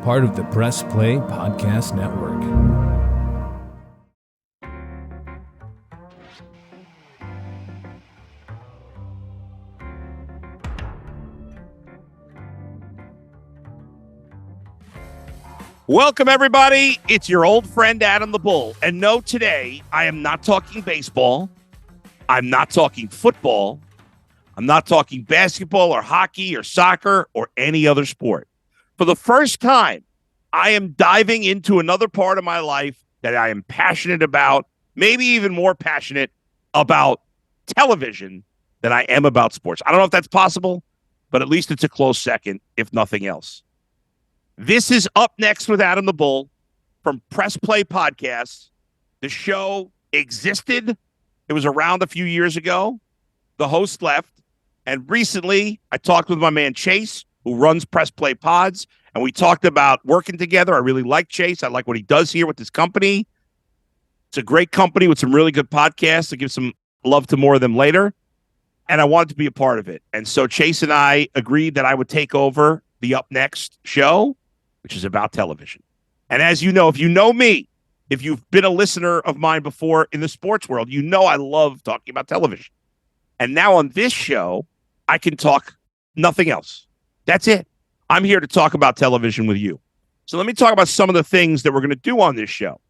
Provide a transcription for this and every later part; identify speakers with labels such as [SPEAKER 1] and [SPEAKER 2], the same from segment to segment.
[SPEAKER 1] part of the Press Play Podcast Network.
[SPEAKER 2] Welcome, everybody. It's your old friend, Adam the Bull. And no, today, I am not talking baseball. I'm not talking football. I'm not talking basketball or hockey or soccer or any other sport. For the first time, I am diving into another part of my life that I am passionate about, maybe even more passionate about television than I am about sports. I don't know if that's possible, but at least it's a close second, if nothing else. This is Up Next with Adam the Bull from Press Play Podcasts. The show existed. It was around a few years ago. The host left. And recently, I talked with my man Chase, who runs Press Play Pods, and we talked about working together. I really like Chase. I like what he does here with his company. It's a great company with some really good podcasts. I'll give some love to more of them later. And I wanted to be a part of it. And so Chase and I agreed that I would take over the Up Next show, which is about television. And as you know, if you know me, if you've been a listener of mine before in the sports world, you know I love talking about television. And now on this show, I can talk nothing else. That's it. I'm here to talk about television with you. So let me talk about some of the things that we're going to do on this show.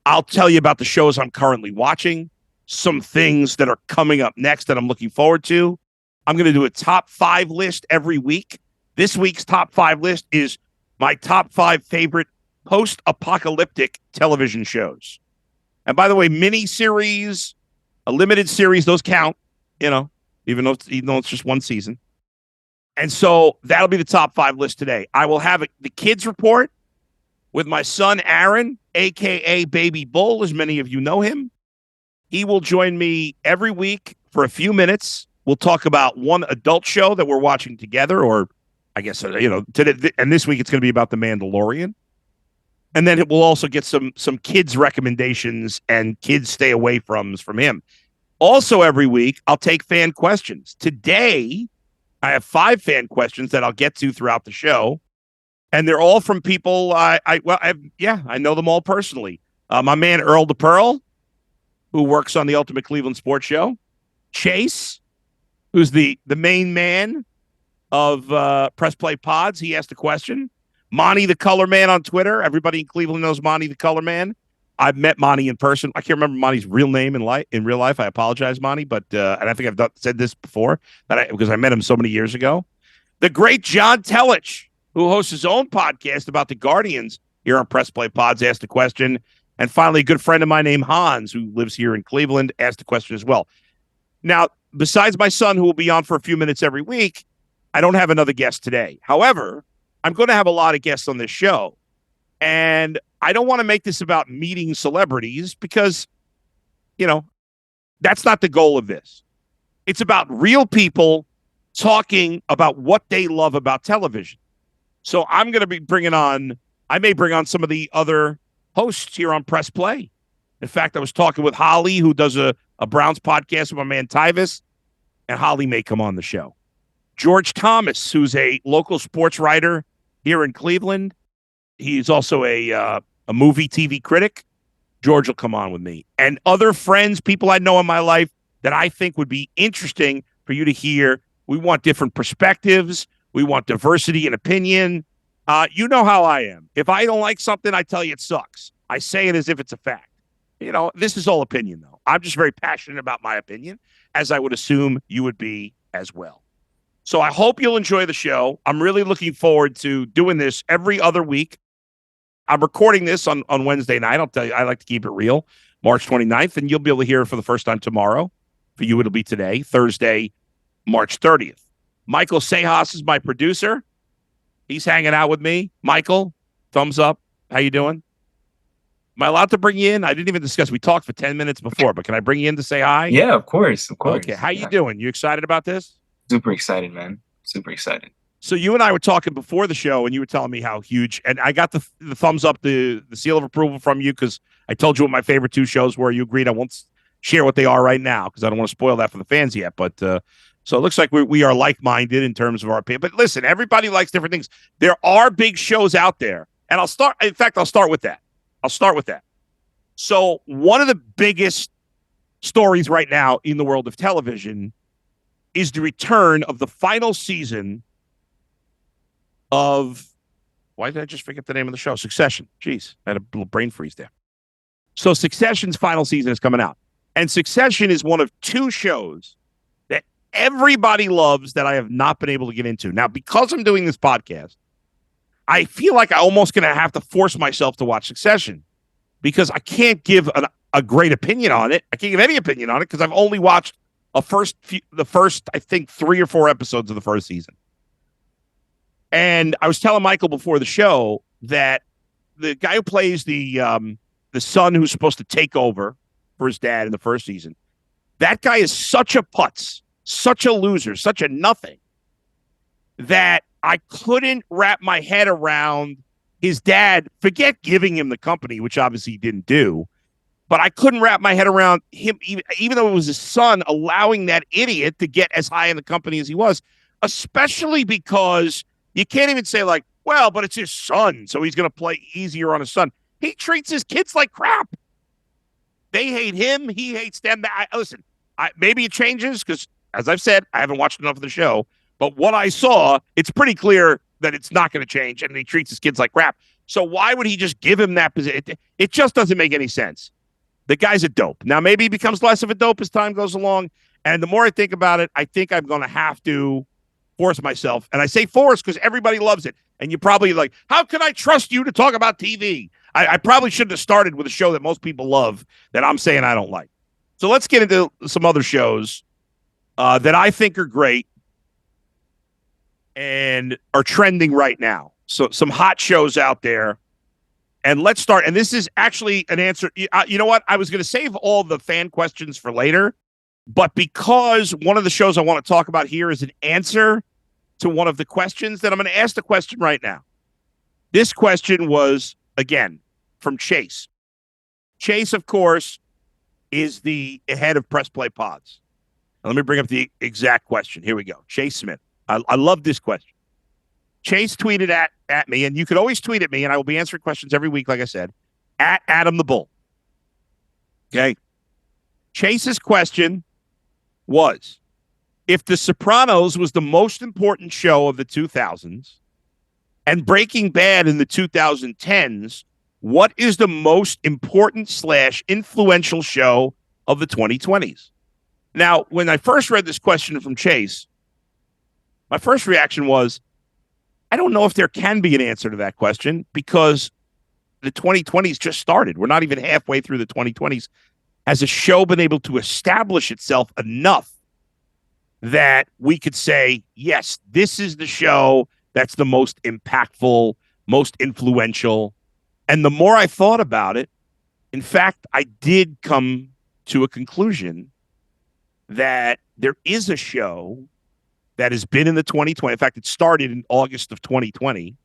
[SPEAKER 2] I'll tell you about the shows I'm currently watching, some things that are coming up next that I'm looking forward to. I'm going to do a top 5 list every week. This week's top 5 list is my top 5 favorite post-apocalyptic television shows. And by the way, mini-series, a limited series, those count, even though it's just one season. And so that'll be the top 5 list today. I will have the kids report with my son, Aaron, a.k.a. Baby Bull, as many of you know him. He will join me every week for a few minutes. We'll talk about one adult show that we're watching together, or I guess, today, and this week it's going to be about The Mandalorian. And then we'll also get some kids' recommendations and kids stay away from him. Also, every week, I'll take fan questions. Today, I have 5 fan questions that I'll get to throughout the show. And they're all from people I know them all personally. My man, Earl DePearl, who works on the Ultimate Cleveland Sports Show. Chase, who's the main man of Press Play Pods. He asked a question. Monty the Color Man on Twitter. Everybody in Cleveland knows Monty the Color Man. I've met Monty in person. I can't remember Monty's real name in real life. I apologize, Monty, but and I think I've said this before because I met him so many years ago. The great John Telich, who hosts his own podcast about the Guardians here on Press Play Pods, asked a question. And finally, a good friend of mine named Hans, who lives here in Cleveland, asked a question as well. Now, besides my son, who will be on for a few minutes every week, I don't have another guest today. However, I'm going to have a lot of guests on this show. And I don't want to make this about meeting celebrities because, that's not the goal of this. It's about real people talking about what they love about television. So I'm going to be I may bring on some of the other hosts here on Press Play. In fact, I was talking with Holly, who does a Browns podcast with my man Tyvis, and Holly may come on the show. George Thomas, who's a local sports writer here in Cleveland. He's also a movie TV critic. George will come on with me. And other friends, people I know in my life that I think would be interesting for you to hear. We want different perspectives. We want diversity in opinion. You know how I am. If I don't like something, I tell you it sucks. I say it as if it's a fact. This is all opinion, though. I'm just very passionate about my opinion, as I would assume you would be as well. So I hope you'll enjoy the show. I'm really looking forward to doing this every other week. I'm recording this on Wednesday night. I'll tell you, I like to keep it real, March 29th, and you'll be able to hear it for the first time tomorrow. For you, it'll be today, Thursday, March 30th. Michael Seijas is my producer. He's hanging out with me. Michael, thumbs up. How you doing? Am I allowed to bring you in? I didn't even discuss. We talked for 10 minutes before, but can I bring you in to say hi?
[SPEAKER 3] Yeah, of course.
[SPEAKER 2] Okay, how you doing? You excited about this?
[SPEAKER 3] Super excited, man. Super excited.
[SPEAKER 2] So you and I were talking before the show, and you were telling me how huge, and I got the thumbs up, the seal of approval from you because I told you what my favorite 2 shows were. You agreed. I won't share what they are right now because I don't want to spoil that for the fans yet. But So it looks like we are like-minded in terms of our opinion. But listen, everybody likes different things. There are big shows out there. And I'll start with that. So one of the biggest stories right now in the world of television is the return of the final season of, why did I just forget the name of the show? Succession. Jeez, I had a little brain freeze there. So Succession's final season is coming out. And Succession is one of two shows that everybody loves that I have not been able to get into. Now, because I'm doing this podcast, I feel like I'm almost going to have to force myself to watch Succession because I can't give a great opinion on it. I can't give any opinion on it because I've only watched the first, I think, 3 or 4 episodes of the first season. And I was telling Michael before the show that the guy who plays the son who's supposed to take over for his dad in the first season, that guy is such a putz, such a loser, such a nothing, that I couldn't wrap my head around his dad. Forget giving him the company, which obviously he didn't do, but I couldn't wrap my head around him, even though it was his son, allowing that idiot to get as high in the company as he was, especially because you can't even say like, well, but it's his son, so he's going to play easier on his son. He treats his kids like crap. They hate him. He hates them. Listen, maybe it changes because, as I've said, I haven't watched enough of the show. But what I saw, it's pretty clear that it's not going to change, and he treats his kids like crap. So why would he just give him that position? It just doesn't make any sense. The guy's a dope. Now, maybe he becomes less of a dope as time goes along. And the more I think about it, I think I'm going to have to force myself. And I say force because everybody loves it. And you're probably like, how can I trust you to talk about TV? I probably shouldn't have started with a show that most people love that I'm saying I don't like. So let's get into some other shows that I think are great and are trending right now. So some hot shows out there. And let's start. And this is actually an answer. You know what? I was going to save all the fan questions for later. But because one of the shows I want to talk about here is an answer to one of the questions, that I'm going to ask the question right now. This question was, again, from Chase. Chase, of course, is the head of Press Play Pods. Now, let me bring up the exact question. Here we go. Chase Smith. I love this question. Chase tweeted at me, and you could always tweet at me, and I will be answering questions every week, like I said, at Adam the Bull. Okay? Chase's question was, if The Sopranos was the most important show of the 2000s and Breaking Bad in the 2010s, what is the most important / influential show of the 2020s? Now, when I first read this question from Chase, my first reaction was, I don't know if there can be an answer to that question because the 2020s just started. We're not even halfway through the 2020s. Has a show been able to establish itself enough that we could say, yes, this is the show that's the most impactful, most influential? And the more I thought about it, in fact, I did come to a conclusion that there is a show that has been in the 2020. In fact, it started in August of 2020.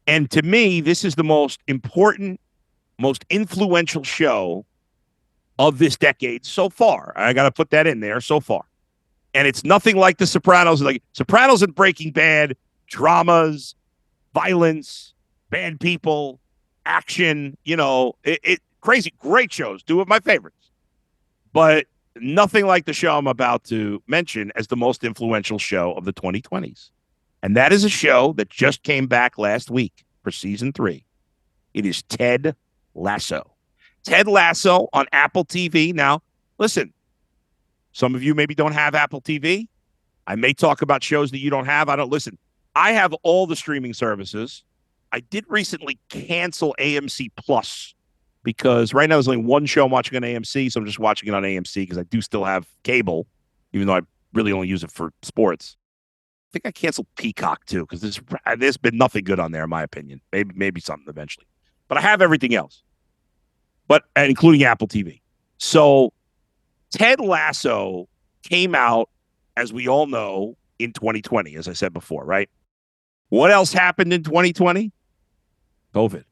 [SPEAKER 2] And to me, this is the most important, most influential show of this decade so far. I got to put that in there, so far. And it's nothing like The Sopranos. Like Sopranos and Breaking Bad, dramas, violence, bad people, action, crazy, great shows. Two of my favorites. But nothing like the show I'm about to mention as the most influential show of the 2020s. And that is a show that just came back last week for season 3. It is Ted Lasso. Ted Lasso on Apple TV. Now, listen, some of you maybe don't have Apple TV. I may talk about shows that you don't have. Listen, I have all the streaming services. I did recently cancel AMC Plus because right now there's only one show I'm watching on AMC, so I'm just watching it on AMC because I do still have cable, even though I really only use it for sports. I think I canceled Peacock too because there's been nothing good on there, in my opinion. Maybe something eventually, but I have everything else, including Apple TV. So Ted Lasso came out, as we all know, in 2020, as I said before, right? What else happened in 2020? COVID.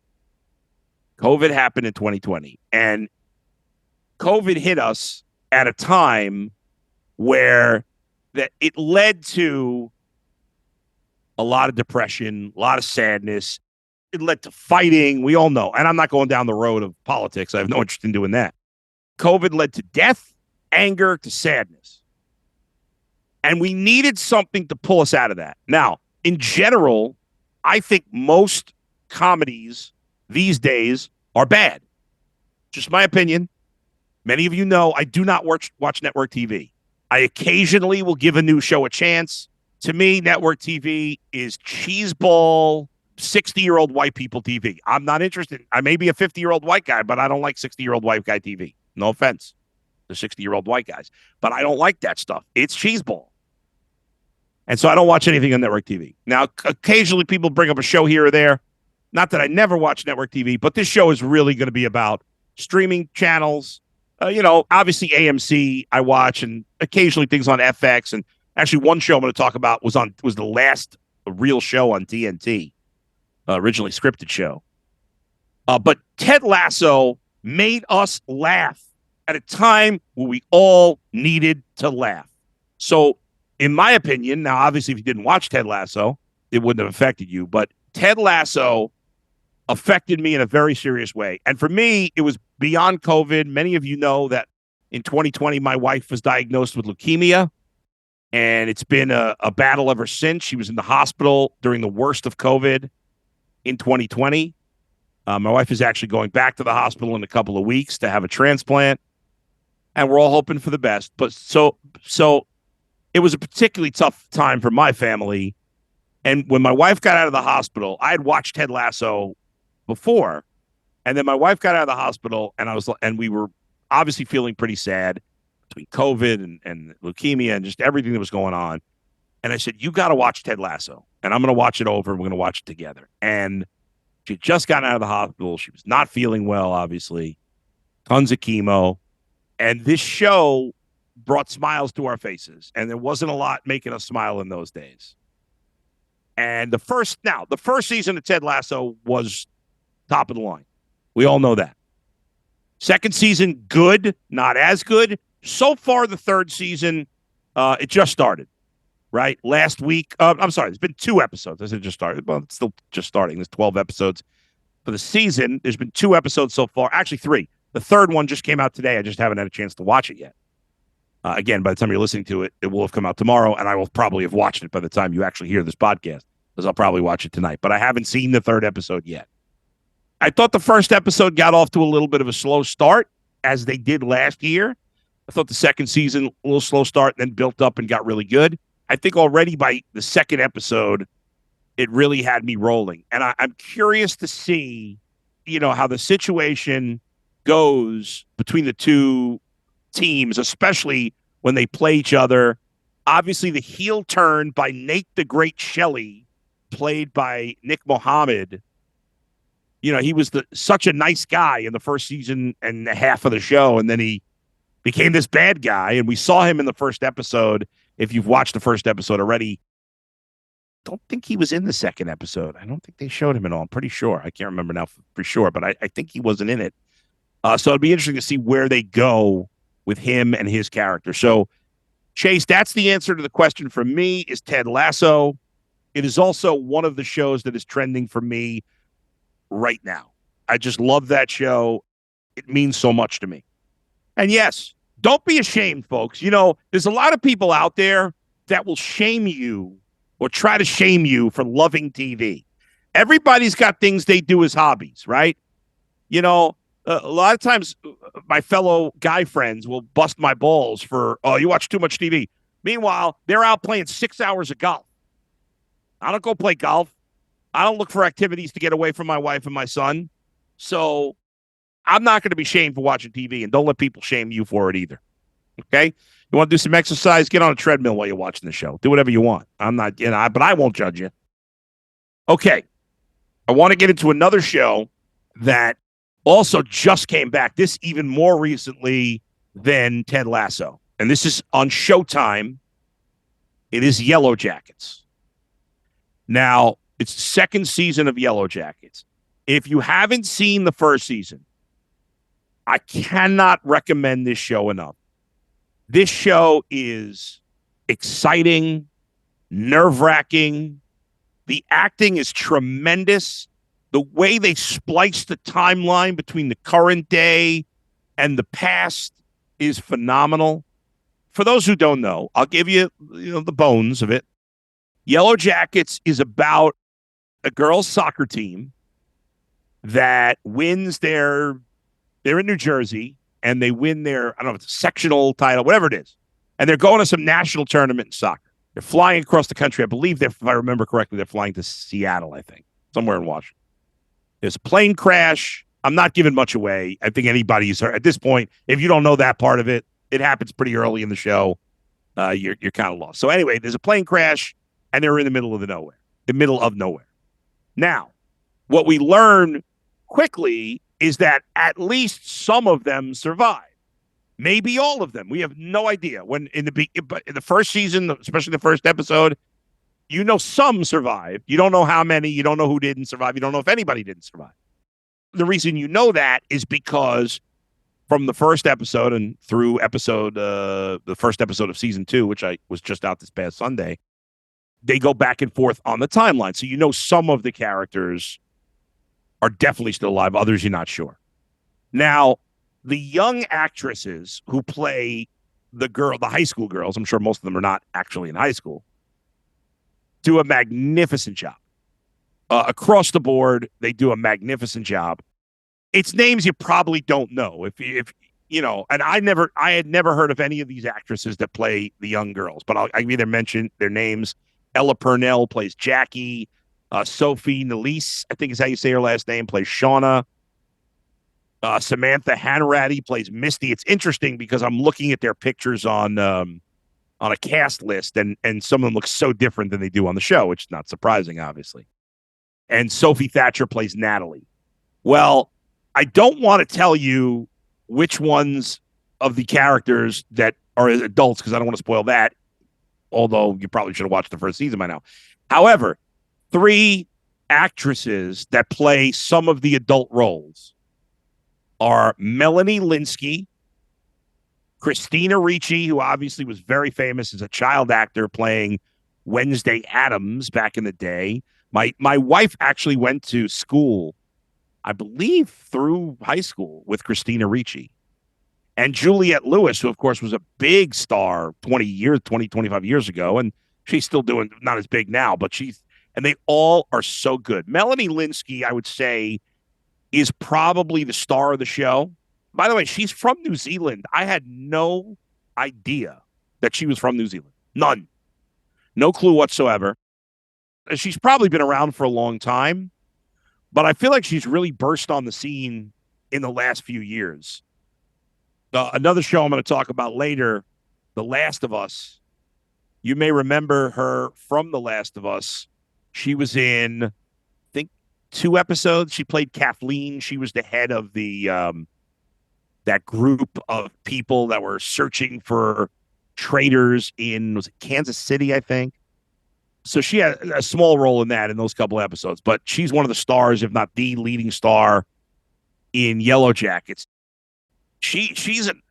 [SPEAKER 2] COVID happened in 2020. And COVID hit us at a time where that it led to a lot of depression, a lot of sadness. It led to fighting. We all know. And I'm not going down the road of politics. I have no interest in doing that. COVID led to death, anger, to sadness. And we needed something to pull us out of that. Now, in general, I think most comedies these days are bad. Just my opinion. Many of you know I do not watch network TV. I occasionally will give a new show a chance. To me, network TV is cheeseball, 60-year-old white people TV. I'm not interested. I may be a 50-year-old white guy, but I don't like 60-year-old white guy TV. No offense to 60-year-old white guys. But I don't like that stuff. It's cheeseball. And so I don't watch anything on network TV. Now, occasionally people bring up a show here or there. Not that I never watch network TV, but this show is really going to be about streaming channels. Obviously AMC I watch, and occasionally things on FX. And actually one show I'm going to talk about was the last real show on TNT, originally scripted show. But Ted Lasso made us laugh at a time where we all needed to laugh. So in my opinion, now obviously if you didn't watch Ted Lasso, it wouldn't have affected you, but Ted Lasso affected me in a very serious way. And for me, it was beyond COVID. Many of you know that in 2020, my wife was diagnosed with leukemia, and it's been a battle ever since. She was in the hospital during the worst of COVID in 2020. My wife is actually going back to the hospital in a couple of weeks to have a transplant, and we're all hoping for the best. But so it was a particularly tough time for my family. And when my wife got out of the hospital, I had watched Ted Lasso before, and then my wife got out of the hospital, and we were obviously feeling pretty sad between COVID and leukemia and just everything that was going on. And I said, you got to watch Ted Lasso, and I'm going to watch it over, and we're going to watch it together. And she had just gotten out of the hospital. She was not feeling well, obviously, tons of chemo. And this show brought smiles to our faces, and there wasn't a lot making us smile in those days. And the first season of Ted Lasso was top of the line. We all know that. Second season, good, not as good. So far, the third season, it just started, right? Last week, I'm sorry, there's been 2 episodes. I said just started. Well, it's still just starting. There's 12 episodes for the season. There's been 2 episodes so far. Actually, 3. The third one just came out today. I just haven't had a chance to watch it yet. Again, by the time you're listening to it, it will have come out tomorrow, and I will probably have watched it by the time you actually hear this podcast, because I'll probably watch it tonight. But I haven't seen the third episode yet. I thought the first episode got off to a little bit of a slow start, as they did last year. I thought the second season, a little slow start, and then built up and got really good. I think already by the second episode, it really had me rolling. And I'm curious to see, how the situation goes between the two teams, especially when they play each other. Obviously, the heel turn by Nate the Great Shelley, played by Nick Mohammed. He was such a nice guy in the first season and a half of the show, and then he became this bad guy, and we saw him in the first episode. If you've watched the first episode already, I don't think he was in the second episode. I don't think they showed him at all. I'm pretty sure. I can't remember now for sure, but I think he wasn't in it. So it'd be interesting to see where they go with him and his character. So, Chase, that's the answer to the question for me, is Ted Lasso. It is also one of the shows that is trending for me right now. I just love that show. It means so much to me. And yes, don't be ashamed, folks. There's a lot of people out there that will shame you or try to shame you for loving TV. Everybody's got things they do as hobbies, right? A lot of times my fellow guy friends will bust my balls for, oh, you watch too much TV. Meanwhile, they're out playing 6 hours of golf. I don't go play golf. I don't look for activities to get away from my wife and my son. So I'm not going to be shamed for watching TV, and don't let people shame you for it either. Okay? You want to do some exercise? Get on a treadmill while you're watching the show. Do whatever you want. I'm not, but I won't judge you. Okay. I want to get into another show that also just came back, this even more recently than Ted Lasso. And this is on Showtime. It is Yellow Jackets. Now, it's the second season of Yellow Jackets. If you haven't seen the first season, I cannot recommend this show enough. This show is exciting, nerve-wracking. The acting is tremendous. The way they splice the timeline between the current day and the past is phenomenal. For those who don't know, I'll give you, the bones of it. Yellow Jackets is about a girls' soccer team that wins they're in New Jersey, and they win their, I don't know if it's a sectional title, whatever it is. And they're going to some national tournament in soccer. They're flying across the country. I believe, if I remember correctly, they're flying to Seattle, I think, somewhere in Washington. There's a plane crash. I'm not giving much away. I think anybody's heard. At this point, if you don't know that part of it, it happens pretty early in the show. You're kind of lost. So anyway, there's a plane crash, and they're in the middle of nowhere. Now, what we learn quickly is that at least some of them survive. Maybe all of them. We have no idea. When in the first season, especially the first episode, some survived. You don't know how many. You don't know who didn't survive. You don't know if anybody didn't survive. The reason you know that is because from the first episode and through the first episode of season 2, which I was just out this past Sunday, they go back and forth on the timeline. So some of the characters are definitely still alive. Others, you're not sure. Now, the young actresses who play the high school girls, I'm sure most of them are not actually in high school, do a magnificent job. Across the board, they do a magnificent job. It's names you probably don't know. If and I had never heard of any of these actresses that play the young girls, but I either mention their names. Ella Purnell plays Jackie. Sophie Nélisse, I think is how you say her last name, plays Shauna. Samantha Hanratty plays Misty. It's interesting because I'm looking at their pictures on a cast list, and some of them look so different than they do on the show, which is not surprising, obviously. And Sophie Thatcher plays Natalie. Well, I don't want to tell you which ones of the characters that are adults because I don't want to spoil that, although you probably should have watched the first season by now. However, 3 actresses that play some of the adult roles are Melanie Linsky, Christina Ricci, who obviously was very famous as a child actor playing Wednesday Addams back in the day. My wife actually went to school, I believe, through high school with Christina Ricci. And Juliette Lewis, who, of course, was a big star 25 years ago. And she's still doing, not as big now, but and they all are so good. Melanie Linsky, I would say, is probably the star of the show. By the way, she's from New Zealand. I had no idea that she was from New Zealand. None. No clue whatsoever. She's probably been around for a long time, but I feel like she's really burst on the scene in the last few years. Another show I'm going to talk about later, The Last of Us. You may remember her from The Last of Us. She was in, I think, 2 episodes. She played Kathleen. She was the head of that group of people that were searching for traitors in, was it Kansas City, I think? So she had a small role in those couple episodes, but she's one of the stars, if not the leading star, in Yellow Jackets. She's an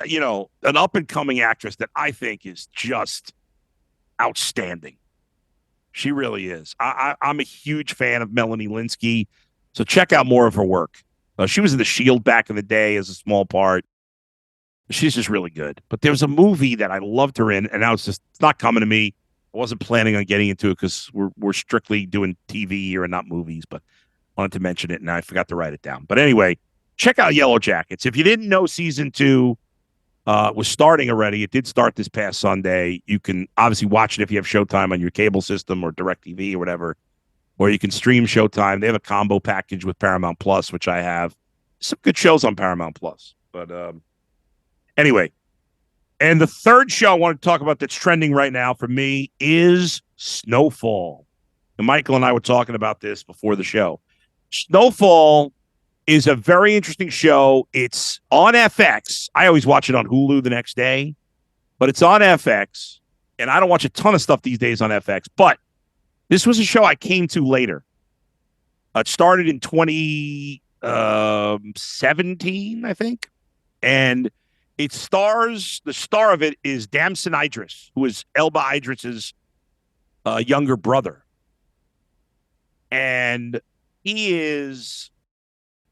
[SPEAKER 2] up and coming actress that I think is just outstanding. She really is. I'm a huge fan of Melanie Linsky, so check out more of her work. She was in The Shield back in the day as a small part. She's just really good. But there was a movie that I loved her in, and now it's not coming to me. I wasn't planning on getting into it because we're strictly doing TV here and not movies, but wanted to mention it, and I forgot to write it down. But anyway, check out Yellow Jackets. If you didn't know season 2 was starting already, it did start this past Sunday. You can obviously watch it if you have Showtime on your cable system or DirecTV or whatever, or you can stream Showtime. They have a combo package with Paramount Plus, which I have. Some good shows on Paramount Plus. But anyway, and the third show I want to talk about that's trending right now for me is Snowfall. And Michael and I were talking about this before the show. Snowfall is a very interesting show. It's on FX. I always watch it on Hulu the next day, but it's on FX. And I don't watch a ton of stuff these days on FX, but this was a show I came to later. It started in 2017, I think. And It stars, the star of it is Damson Idris, who is Elba Idris's younger brother. And he is,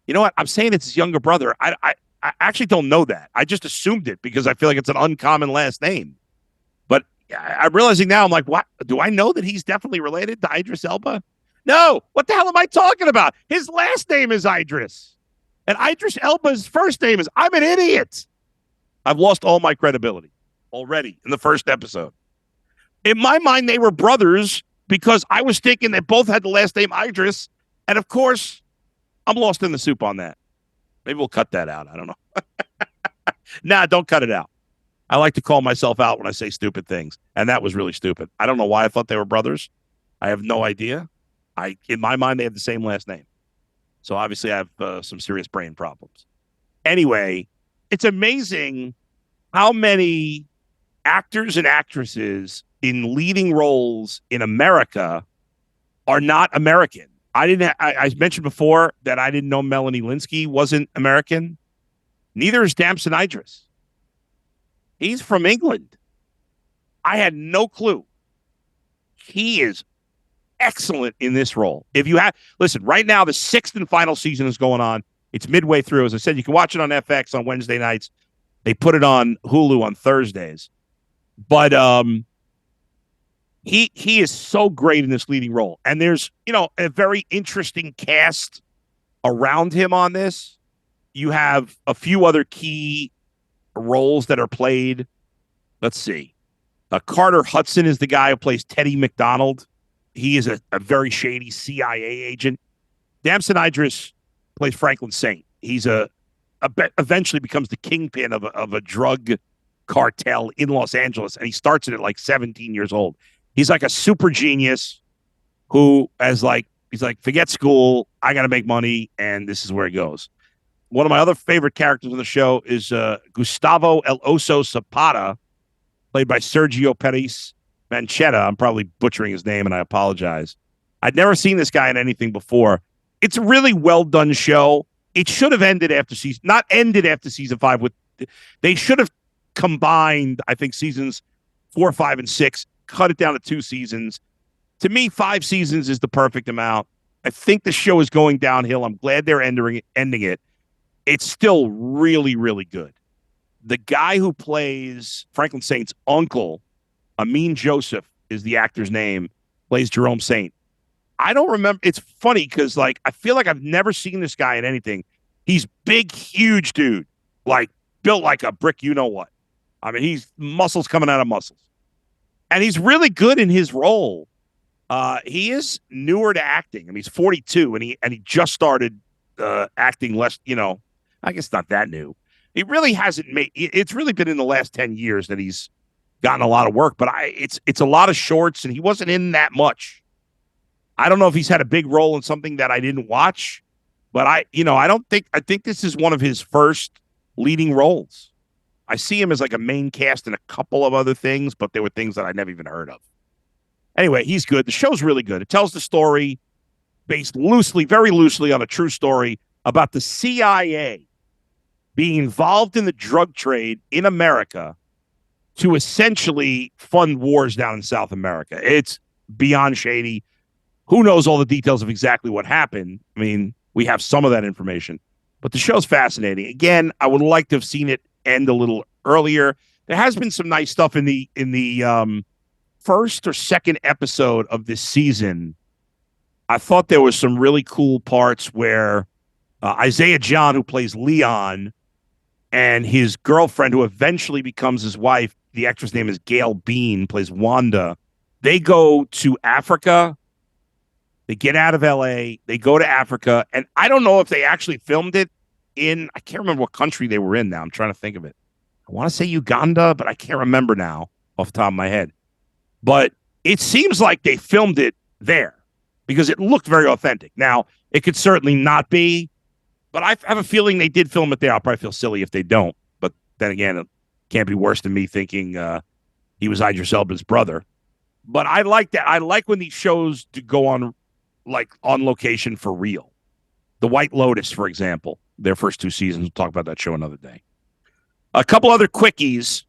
[SPEAKER 2] you know what? I'm saying it's his younger brother. I actually don't know that. I just assumed it because I feel like it's an uncommon last name. But I'm realizing now, I'm like, what? Do I know that he's definitely related to Idris Elba? No. What the hell am I talking about? His last name is Idris. And Idris Elba's first name is, I'm an idiot. I've lost all my credibility already in the first episode. In my mind, they were brothers because I was thinking they both had the last name Idris. And of course, I'm lost in the soup on that. Maybe we'll cut that out. I don't know. Nah, don't cut it out. I like to call myself out when I say stupid things. And that was really stupid. I don't know why I thought they were brothers. I have no idea. In my mind, they have the same last name. So obviously I have some serious brain problems. Anyway, it's amazing how many actors and actresses in leading roles in America are not American. I mentioned before that I didn't know Melanie Linsky wasn't American. Neither is Damson Idris. He's from England. I had no clue. He is excellent in this role. Listen, right now the 6th and final season is going on. It's midway through. As I said, you can watch it on FX on Wednesday nights. They put it on Hulu on Thursdays. But he is so great in this leading role. And there's, a very interesting cast around him on this. You have a few other key roles that are played. Let's see. Carter Hudson is the guy who plays Teddy McDonald. He is a very shady CIA agent. Damson Idris plays Franklin Saint. He's eventually becomes the kingpin of a drug cartel in Los Angeles, and he starts it at like 17 years old. He's like a super genius who he's like, forget school, I got to make money, and this is where he goes. One of my other favorite characters on the show is Gustavo El Oso Zapata, played by Sergio Perez Manchetta. I'm probably butchering his name, and I apologize. I'd never seen this guy in anything before. It's a really well done show. It should have ended after not ended after season 5. They should have combined, I think, seasons 4, 5, and 6, cut it down to 2 seasons. To me, 5 seasons is the perfect amount. I think the show is going downhill. I'm glad they're ending it. It's still really, really good. The guy who plays Franklin Saint's uncle, Amin Joseph is the actor's name, plays Jerome Saint. I don't remember. It's funny because, I feel like I've never seen this guy in anything. He's big, huge dude, built like a brick, you know what. I mean, he's muscles coming out of muscles. And he's really good in his role. He is newer to acting. I mean, he's 42, and he just started acting less, I guess not that new. He really hasn't it's really been in the last 10 years that he's gotten a lot of work, but it's a lot of shorts, and he wasn't in that much. I don't know if he's had a big role in something that I didn't watch, but I think this is one of his first leading roles. I see him as like a main cast in a couple of other things, but there were things that I never even heard of. Anyway, he's good. The show's really good. It tells the story based very loosely on a true story about the CIA being involved in the drug trade in America to essentially fund wars down in South America. It's beyond shady. Who knows all the details of exactly what happened? I mean, we have some of that information, but the show's fascinating. Again, I would like to have seen it end a little earlier. There has been some nice stuff in the first or second episode of this season. I thought there was some really cool parts where Isaiah John, who plays Leon, and his girlfriend, who eventually becomes his wife, the actress name is Gail Bean, plays Wanda. They go to Africa. They get out of LA. They go to Africa. And I don't know if they actually filmed it I can't remember what country they were in now. I'm trying to think of it. I want to say Uganda, but I can't remember now off the top of my head. But it seems like they filmed it there because it looked very authentic. Now, it could certainly not be, but I have a feeling they did film it there. I'll probably feel silly if they don't. But then again, it can't be worse than me thinking he was Idris Elba's brother. But I like that. I like when these shows go on location for real. The White Lotus, for example, their first 2 seasons. We'll talk about that show another day. A couple other quickies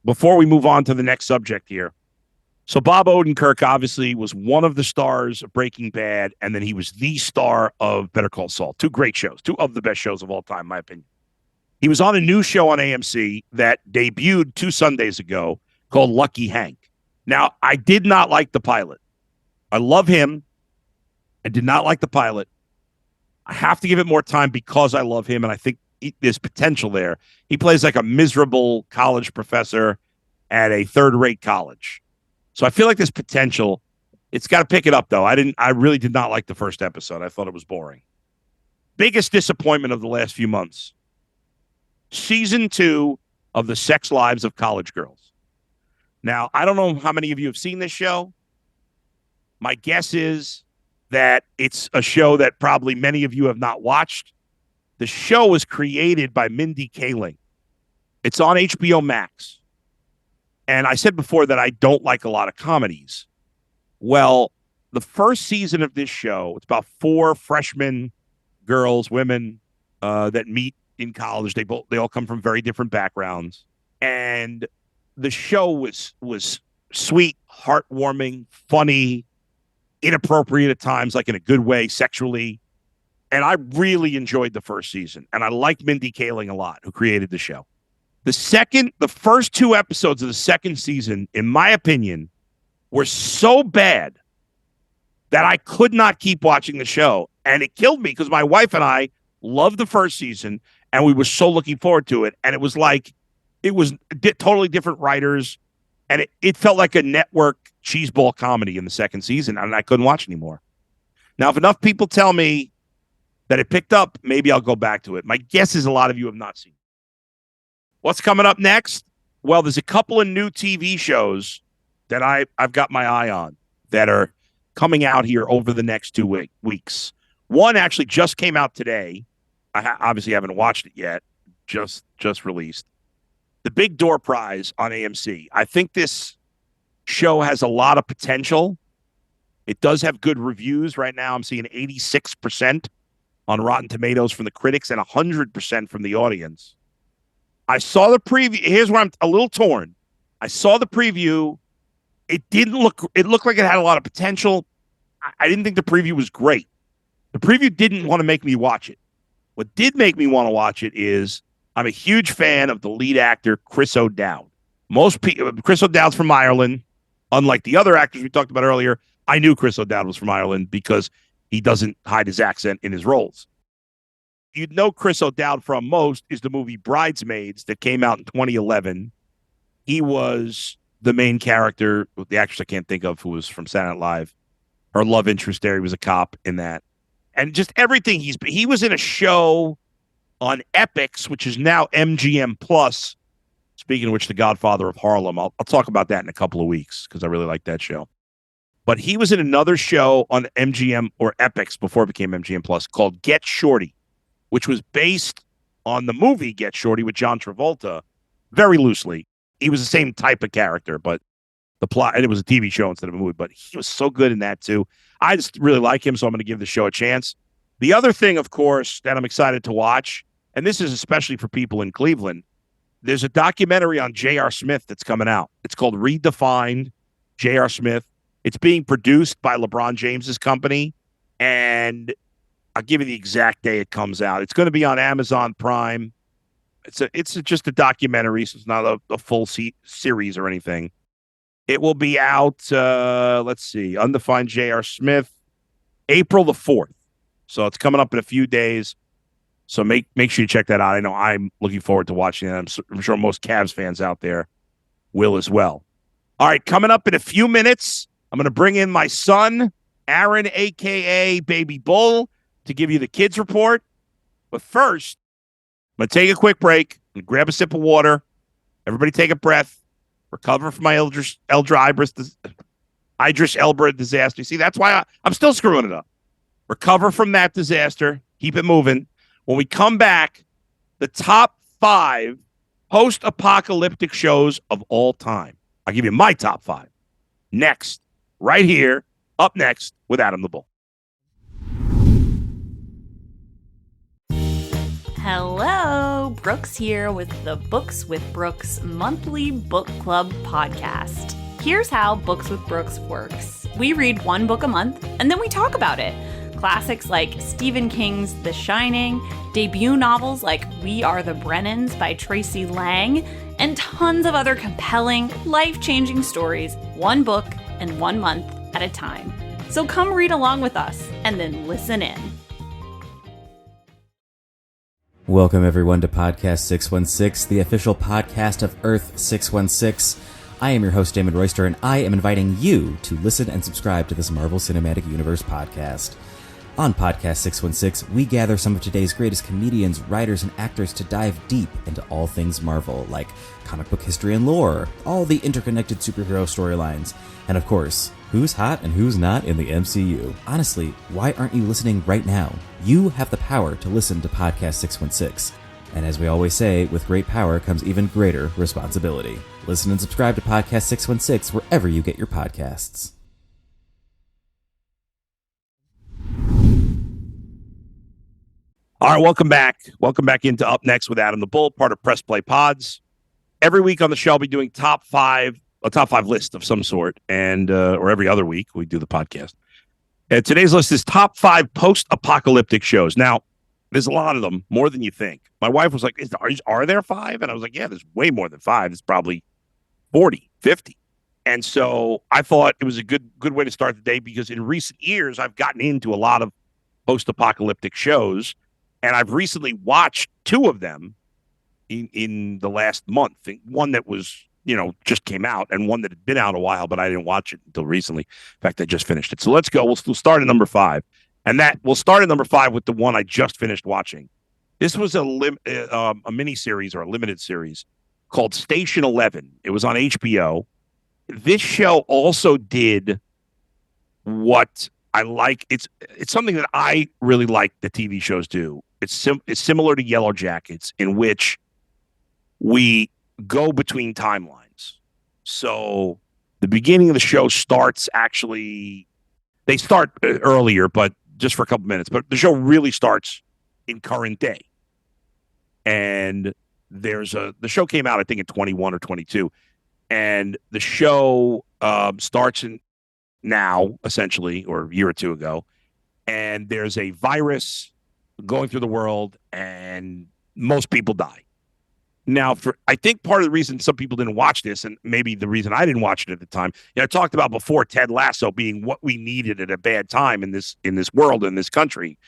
[SPEAKER 2] before we move on to the next subject here. So Bob Odenkirk obviously was one of the stars of Breaking Bad, and then he was the star of Better Call Saul. Two great shows, two of the best shows of all time, in my opinion. He was on a new show on AMC that debuted 2 Sundays ago called Lucky Hank. Now, I did not like the pilot. I love him. I did not like the pilot. I have to give it more time because I love him, and I think there's potential there. He plays like a miserable college professor at a third-rate college. So I feel like there's potential. It's got to pick it up, though. I really did not like the first episode. I thought it was boring. Biggest disappointment of the last few months. Season 2 of The Sex Lives of College Girls. Now, I don't know how many of you have seen this show. My guess is that it's a show that probably many of you have not watched. The show was created by Mindy Kaling. It's on HBO Max. And I said before that I don't like a lot of comedies. Well, the first season of this show, it's about 4 freshman girls, women that meet in college. They all come from very different backgrounds. And the show was sweet, heartwarming, funny, inappropriate at times, like in a good way, sexually. And I really enjoyed the first season. And I like Mindy Kaling a lot, who created the show. The first 2 episodes of the second season, in my opinion, were so bad that I could not keep watching the show. And it killed me because my wife and I loved the first season and we were so looking forward to it. And it was like, it was totally different writers. And it felt like a network cheeseball comedy in the second season. And I couldn't watch anymore. Now, if enough people tell me that it picked up, maybe I'll go back to it. My guess is a lot of you have not seen it. What's coming up next? Well, there's a couple of new TV shows that I've got my eye on that are coming out here over the next 2 weeks. One actually just came out today. I obviously haven't watched it yet. Just released. The Big Door Prize on AMC. I think this show has a lot of potential. It does have good reviews right now. I'm seeing 86% on Rotten Tomatoes from the critics and 100% from the audience. I saw the preview. Here's where I'm a little torn. I saw the preview. It looked like it had a lot of potential. I didn't think the preview was great. The preview didn't want to make me watch it. What did make me want to watch it is I'm a huge fan of the lead actor, Chris O'Dowd. Chris O'Dowd's from Ireland. Unlike the other actors we talked about earlier, I knew Chris O'Dowd was from Ireland because he doesn't hide his accent in his roles. You'd know Chris O'Dowd from most is the movie Bridesmaids that came out in 2011. He was the main character, the actress I can't think of who was from Saturday Night Live. Her love interest there, he was a cop in that. And just everything he was in a show on Epix, which is now MGM Plus. Speaking of which, The Godfather of Harlem. I'll talk about that in a couple of weeks because I really like that show. But he was in another show on MGM or Epix before it became MGM Plus called Get Shorty, which was based on the movie Get Shorty with John Travolta, very loosely. He was the same type of character, but the plot, and it was a TV show instead of a movie, but he was so good in that too. I just really like him, so I'm going to give the show a chance. The other thing, of course, that I'm excited to watch, and this is especially for people in Cleveland, there's a documentary on J.R. Smith that's coming out. It's called Redefined J.R. Smith. It's being produced by LeBron James's company, and I'll give you the exact day it comes out. It's going to be on Amazon Prime. It's just a documentary, so it's not a full series or anything. It will be out, let's see, Undefined J.R. Smith, April the 4th. So it's coming up in a few days. So make sure you check that out. I know I'm looking forward to watching it. I'm sure most Cavs fans out there will as well. All right, coming up in a few minutes, I'm going to bring in my son, Aaron, a.k.a. Baby Bull, to give you the kids report. But first, I'm going to take a quick break and grab a sip of water. Everybody take a breath. Recover from my Idris Elba disaster. See, that's why I'm still screwing it up. Recover from that disaster. Keep it moving. When we come back, the top 5 post-apocalyptic shows of all time. I'll give you my top 5. Next, right here, up next with Adam the Bull.
[SPEAKER 4] Hello, Brooks here with the Books with Brooks monthly book club podcast. Here's how Books with Brooks works. We read one book a month, and then we talk about it. Classics like Stephen King's The Shining, debut novels like We Are the Brennans by Tracy Lang, and tons of other compelling, life-changing stories, one book and 1 month at a time. So come read along with us, and then listen in.
[SPEAKER 5] Welcome everyone to Podcast 616, the official podcast of Earth 616. I am your host, Damon Royster, and I am inviting you to listen and subscribe to this Marvel Cinematic Universe podcast. On Podcast 616, we gather some of today's greatest comedians, writers, and actors to dive deep into all things Marvel, like comic book history and lore, all the interconnected superhero storylines, and of course, who's hot and who's not in the MCU. Honestly, why aren't you listening right now? You have the power to listen to Podcast 616. And as we always say, with great power comes even greater responsibility. Listen and subscribe to Podcast 616 wherever you get your podcasts.
[SPEAKER 2] All right, welcome back. Welcome back into Up Next with Adam the Bull, part of Press Play Pods. Every week on the show, I'll be doing a top five list of some sort, and or every other week we do the podcast. And today's list is top 5 post-apocalyptic shows. Now, there's a lot of them, more than you think. My wife was like, are there 5? And I was like, yeah, there's way more than 5. It's probably 40, 50. And so I thought it was a good way to start the day, because in recent years, I've gotten into a lot of post-apocalyptic shows, and I've recently watched 2 of them in the last month. One that was, just came out, and one that had been out a while, but I didn't watch it until recently. In fact, I just finished it. So let's go. We'll start at number 5. And we'll start at number 5 with the one I just finished watching. This was a mini series, or a limited series, called Station 11. It was on HBO. This show also did what I like. It's something that I really like the TV shows do. It's similar to Yellow Jackets, in which we go between timelines. So the beginning of the show starts they start earlier, but just for a couple minutes. But the show really starts in current day. And the show came out, I think, in 21 or 22. And the show starts in now, essentially, or a year or 2 ago. And there's a virus going through the world, and most people die. Now, I think part of the reason some people didn't watch this, and maybe the reason I didn't watch it at the time, I talked about before Ted Lasso being what we needed at a bad time in this world, in this country.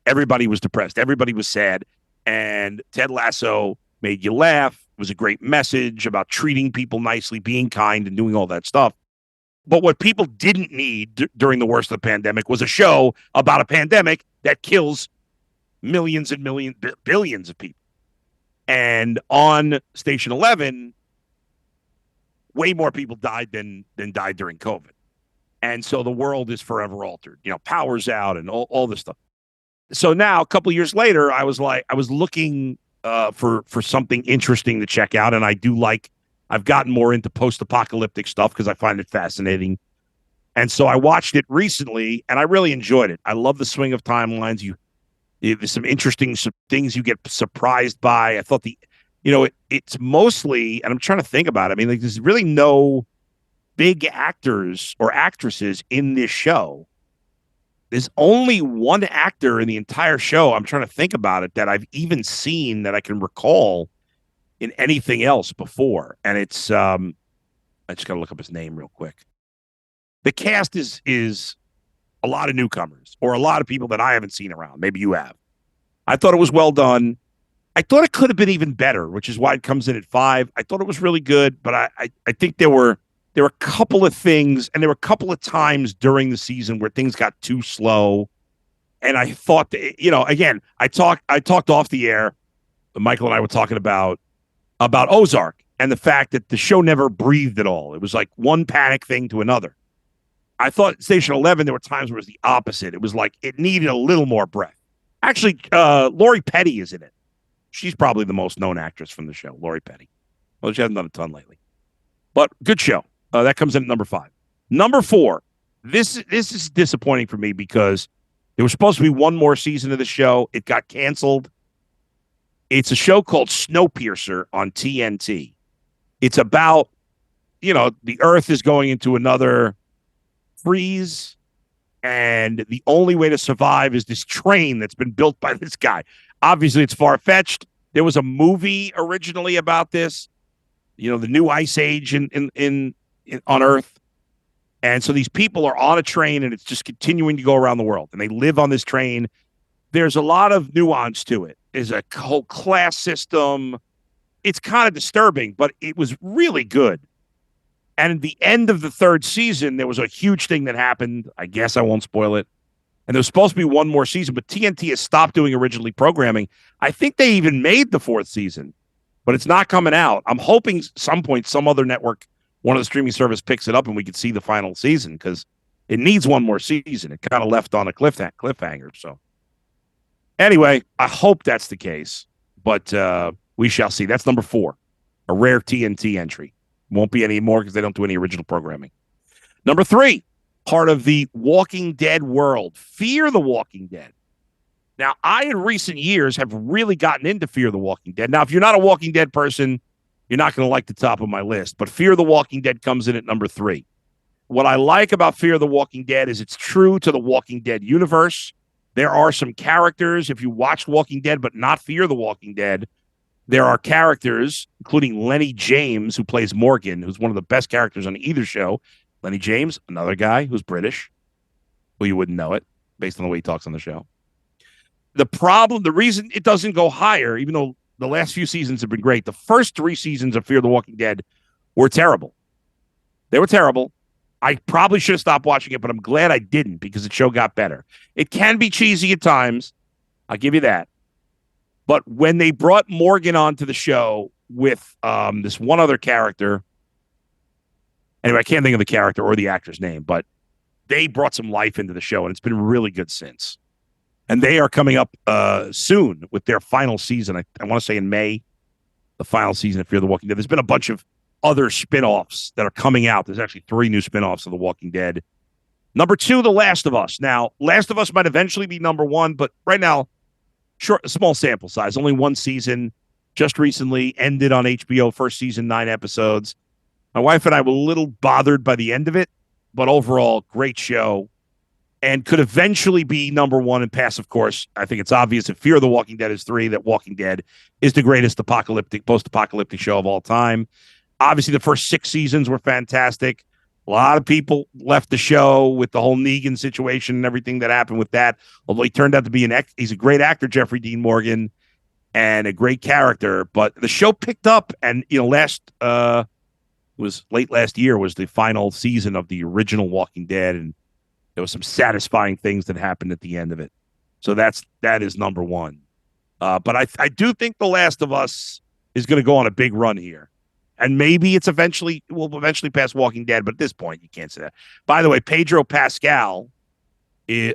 [SPEAKER 2] Everybody was depressed. Everybody was sad. And Ted Lasso made you laugh. It was a great message about treating people nicely, being kind, and doing all that stuff. But what people didn't need during the worst of the pandemic was a show about a pandemic that kills millions and millions, billions of people. And on Station 11, way more people died than died during COVID. And so the world is forever altered. Power's out and all this stuff. So now, a couple of years later, I was looking for something interesting to check out. And I've gotten more into post-apocalyptic stuff because I find it fascinating. And so I watched it recently, and I really enjoyed it. I love the swing of timelines. There's some interesting things you get surprised by. I thought it's mostly, and I'm trying to think about it. I mean, there's really no big actors or actresses in this show. There's only one actor in the entire show. I'm trying to think about it that I've even seen that I can recall in anything else before. And it's, I just got to look up his name real quick. The cast is a lot of newcomers, or a lot of people that I haven't seen around. Maybe you have. I thought it was well done. I thought it could have been even better, which is why it comes in at 5. I thought it was really good, but I think there were a couple of things, and there were a couple of times during the season where things got too slow. And I thought that, again, I talked off the air. Michael and I were talking about Ozark and the fact that the show never breathed at all. It was like one panic thing to another. I thought Station 11, there were times where it was the opposite. It was like it needed a little more breath. Actually, Lori Petty is in it. She's probably the most known actress from the show, Lori Petty. Well, she hasn't done a ton lately. But good show. That comes in at number 5. Number 4. This is disappointing for me because there was supposed to be one more season of the show. It got canceled. It's a show called Snowpiercer on TNT. It's about, the Earth is going into another freeze, and the only way to survive is this train that's been built by this guy. Obviously, it's far-fetched. There was a movie originally about this, the new ice age in on Earth. And so these people are on a train, and it's just continuing to go around the world, and they live on this train. There's a lot of nuance to it. There's a whole class system. It's kind of disturbing, but it was really good. And at the end of the third season, there was a huge thing that happened. I guess I won't spoil it. And there's supposed to be one more season, but TNT has stopped doing originally programming. I think they even made the fourth season, but it's not coming out. I'm hoping some point some other network, one of the streaming service, picks it up and we could see the final season, because it needs one more season. It kind of left on a cliffhanger. So anyway, I hope that's the case, but we shall see. That's number 4, a rare TNT entry. Won't be any more because they don't do any original programming. Number 3, part of the Walking Dead world, Fear the Walking Dead. Now, I, in recent years, have really gotten into Fear the Walking Dead. Now, if you're not a Walking Dead person, you're not going to like the top of my list, but Fear the Walking Dead comes in at number 3. What I like about Fear the Walking Dead is it's true to the Walking Dead universe. There are some characters, if you watch Walking Dead but not Fear the Walking Dead, there are characters, including Lenny James, who plays Morgan, who's one of the best characters on either show. Lenny James, another guy who's British. Well, you wouldn't know it based on the way he talks on the show. The reason it doesn't go higher, even though the last few seasons have been great, the first 3 seasons of Fear the Walking Dead were terrible. They were terrible. I probably should have stopped watching it, but I'm glad I didn't, because the show got better. It can be cheesy at times. I'll give you that. But when they brought Morgan onto the show with this one other character, anyway, I can't think of the character or the actor's name, but they brought some life into the show, and it's been really good since. And they are coming up soon with their final season. I want to say in May, the final season of Fear the Walking Dead. There's been a bunch of other spinoffs that are coming out. There's actually 3 new spinoffs of The Walking Dead. Number 2, The Last of Us. Now, Last of Us might eventually be number 1, but right now, small sample size, only 1 season, just recently ended on HBO, first season, 9 episodes. My wife and I were a little bothered by the end of it, but overall, great show, and could eventually be number 1 and pass, of course. I think it's obvious if Fear the Walking Dead is 3, that Walking Dead is the greatest post-apocalyptic show of all time. Obviously, the first 6 seasons were fantastic. A lot of people left the show with the whole Negan situation and everything that happened with that. Although he turned out to be he's a great actor, Jeffrey Dean Morgan, and a great character. But the show picked up, and was late last year was the final season of the original Walking Dead, and there was some satisfying things that happened at the end of it. So that is number 1. But I do think The Last of Us is going to go on a big run here. And maybe will eventually pass Walking Dead, but at this point, you can't say that. By the way, Pedro Pascal,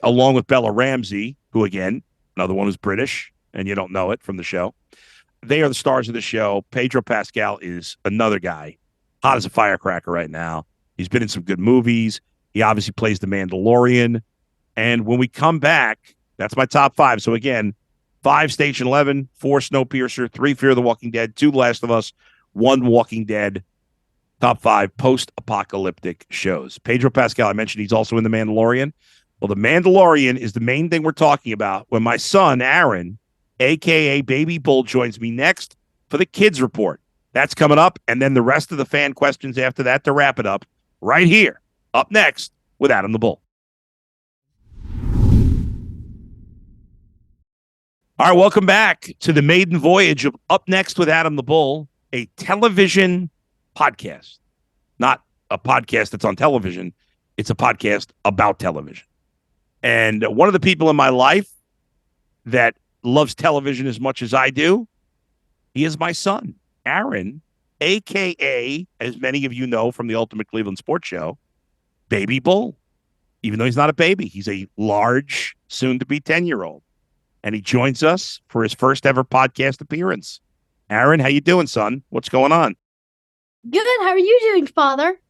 [SPEAKER 2] along with Bella Ramsey, who, again, another one who's British, and you don't know it from the show, they are the stars of the show. Pedro Pascal is another guy, hot as a firecracker right now. He's been in some good movies. He obviously plays the Mandalorian. And when we come back, that's my top 5. So, again, 5 Station 11, 4 Snowpiercer, 3 Fear the Walking Dead, 2 Last of Us, 1 Walking Dead, top 5 post-apocalyptic shows. Pedro Pascal, I mentioned he's also in The Mandalorian. Well, The Mandalorian is the main thing we're talking about when my son, Aaron, a.k.a. Baby Bull, joins me next for the Kids Report. That's coming up, and then the rest of the fan questions after that to wrap it up right here, up next with Adam the Bull. All right, welcome back to the maiden voyage of Up Next with Adam the Bull, a television podcast. Not a podcast that's on television. It's a podcast about television. And one of the people in my life that loves television as much as I do, he is my son, Aaron, a.k.a., as many of you know from the Ultimate Cleveland Sports Show, Baby Bull. Even though he's not a baby, he's a large, soon-to-be 10-year-old. And he joins us for his first ever podcast appearance. Aaron, how you doing, son? What's going on?
[SPEAKER 6] Good. How are you doing, Father?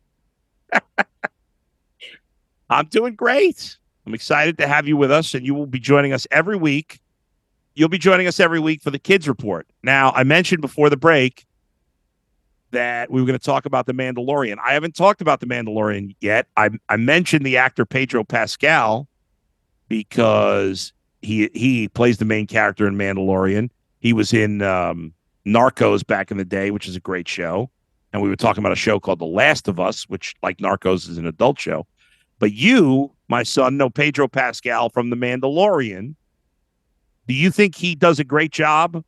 [SPEAKER 2] I'm doing great. I'm excited to have you with us, and you will be joining us every week. you'll be joining us every week for the Kids Report. Now, I mentioned before the break that we were going to talk about The Mandalorian. I haven't talked about The Mandalorian yet. I mentioned the actor Pedro Pascal because he plays the main character in Mandalorian. He was in Narcos back in the day, which is a great show. And we were talking about a show called The Last of Us, which, like Narcos, is an adult show. But you, my son, know Pedro Pascal from The Mandalorian. Do you think he does a great job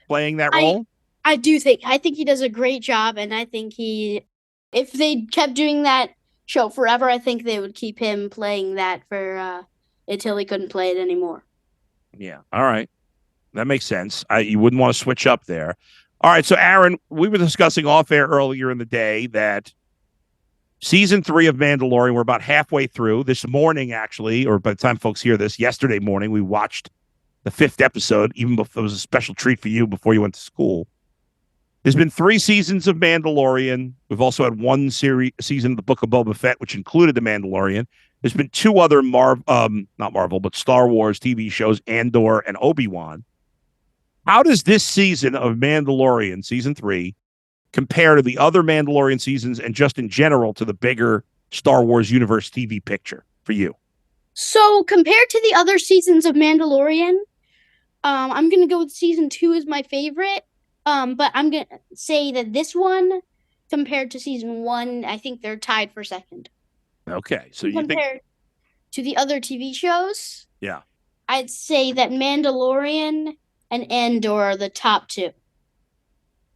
[SPEAKER 2] playing that role?
[SPEAKER 6] I think he does a great job, and I think if they kept doing that show forever, I think they would keep him playing that for until he couldn't play it anymore.
[SPEAKER 2] Yeah. All right. That makes sense. You wouldn't want to switch up there. All right. So, Aaron, we were discussing off air earlier in the day that season 3 of Mandalorian, we're about halfway through this morning, actually, or by the time folks hear this, yesterday morning, we watched the 5th episode, even before it was a special treat for you before you went to school. There's been 3 seasons of Mandalorian. We've also had one season of the Book of Boba Fett, which included the Mandalorian. There's been 2 other not Marvel, but Star Wars TV shows, Andor and Obi-Wan. How does this season of Mandalorian, season 3, compare to the other Mandalorian seasons and just in general to the bigger Star Wars universe TV picture for you?
[SPEAKER 6] So compared to the other seasons of Mandalorian, I'm going to go with season 2 as my favorite. But I'm going to say that this one, compared to season 1, I think they're tied for second.
[SPEAKER 2] Okay. So
[SPEAKER 6] compared to the other TV shows,
[SPEAKER 2] yeah,
[SPEAKER 6] I'd say that Mandalorian and Andor are the top 2.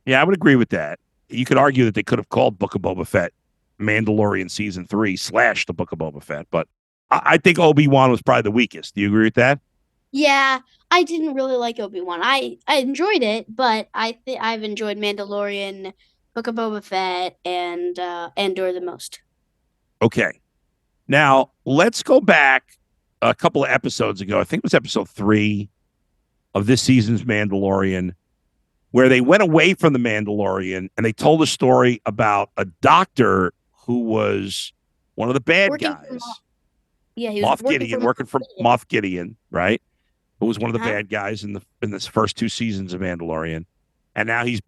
[SPEAKER 2] Yeah, I would agree with that. You could argue that they could have called Book of Boba Fett Mandalorian season 3 / the Book of Boba Fett, but I think Obi-Wan was probably the weakest. Do you agree with that?
[SPEAKER 6] Yeah, I didn't really like Obi-Wan. I enjoyed it, but I've enjoyed Mandalorian, Book of Boba Fett, and Andor the most.
[SPEAKER 2] Okay. Now, let's go back a couple of episodes ago. I think it was episode 3 of this season's Mandalorian, where they went away from the Mandalorian and they told a story about a doctor who was one of the bad guys.
[SPEAKER 6] Yeah, he was
[SPEAKER 2] working for Moff Gideon, right? Who was one of the
[SPEAKER 6] Uh-huh.
[SPEAKER 2] bad guys in this first 2 seasons of Mandalorian. And now he's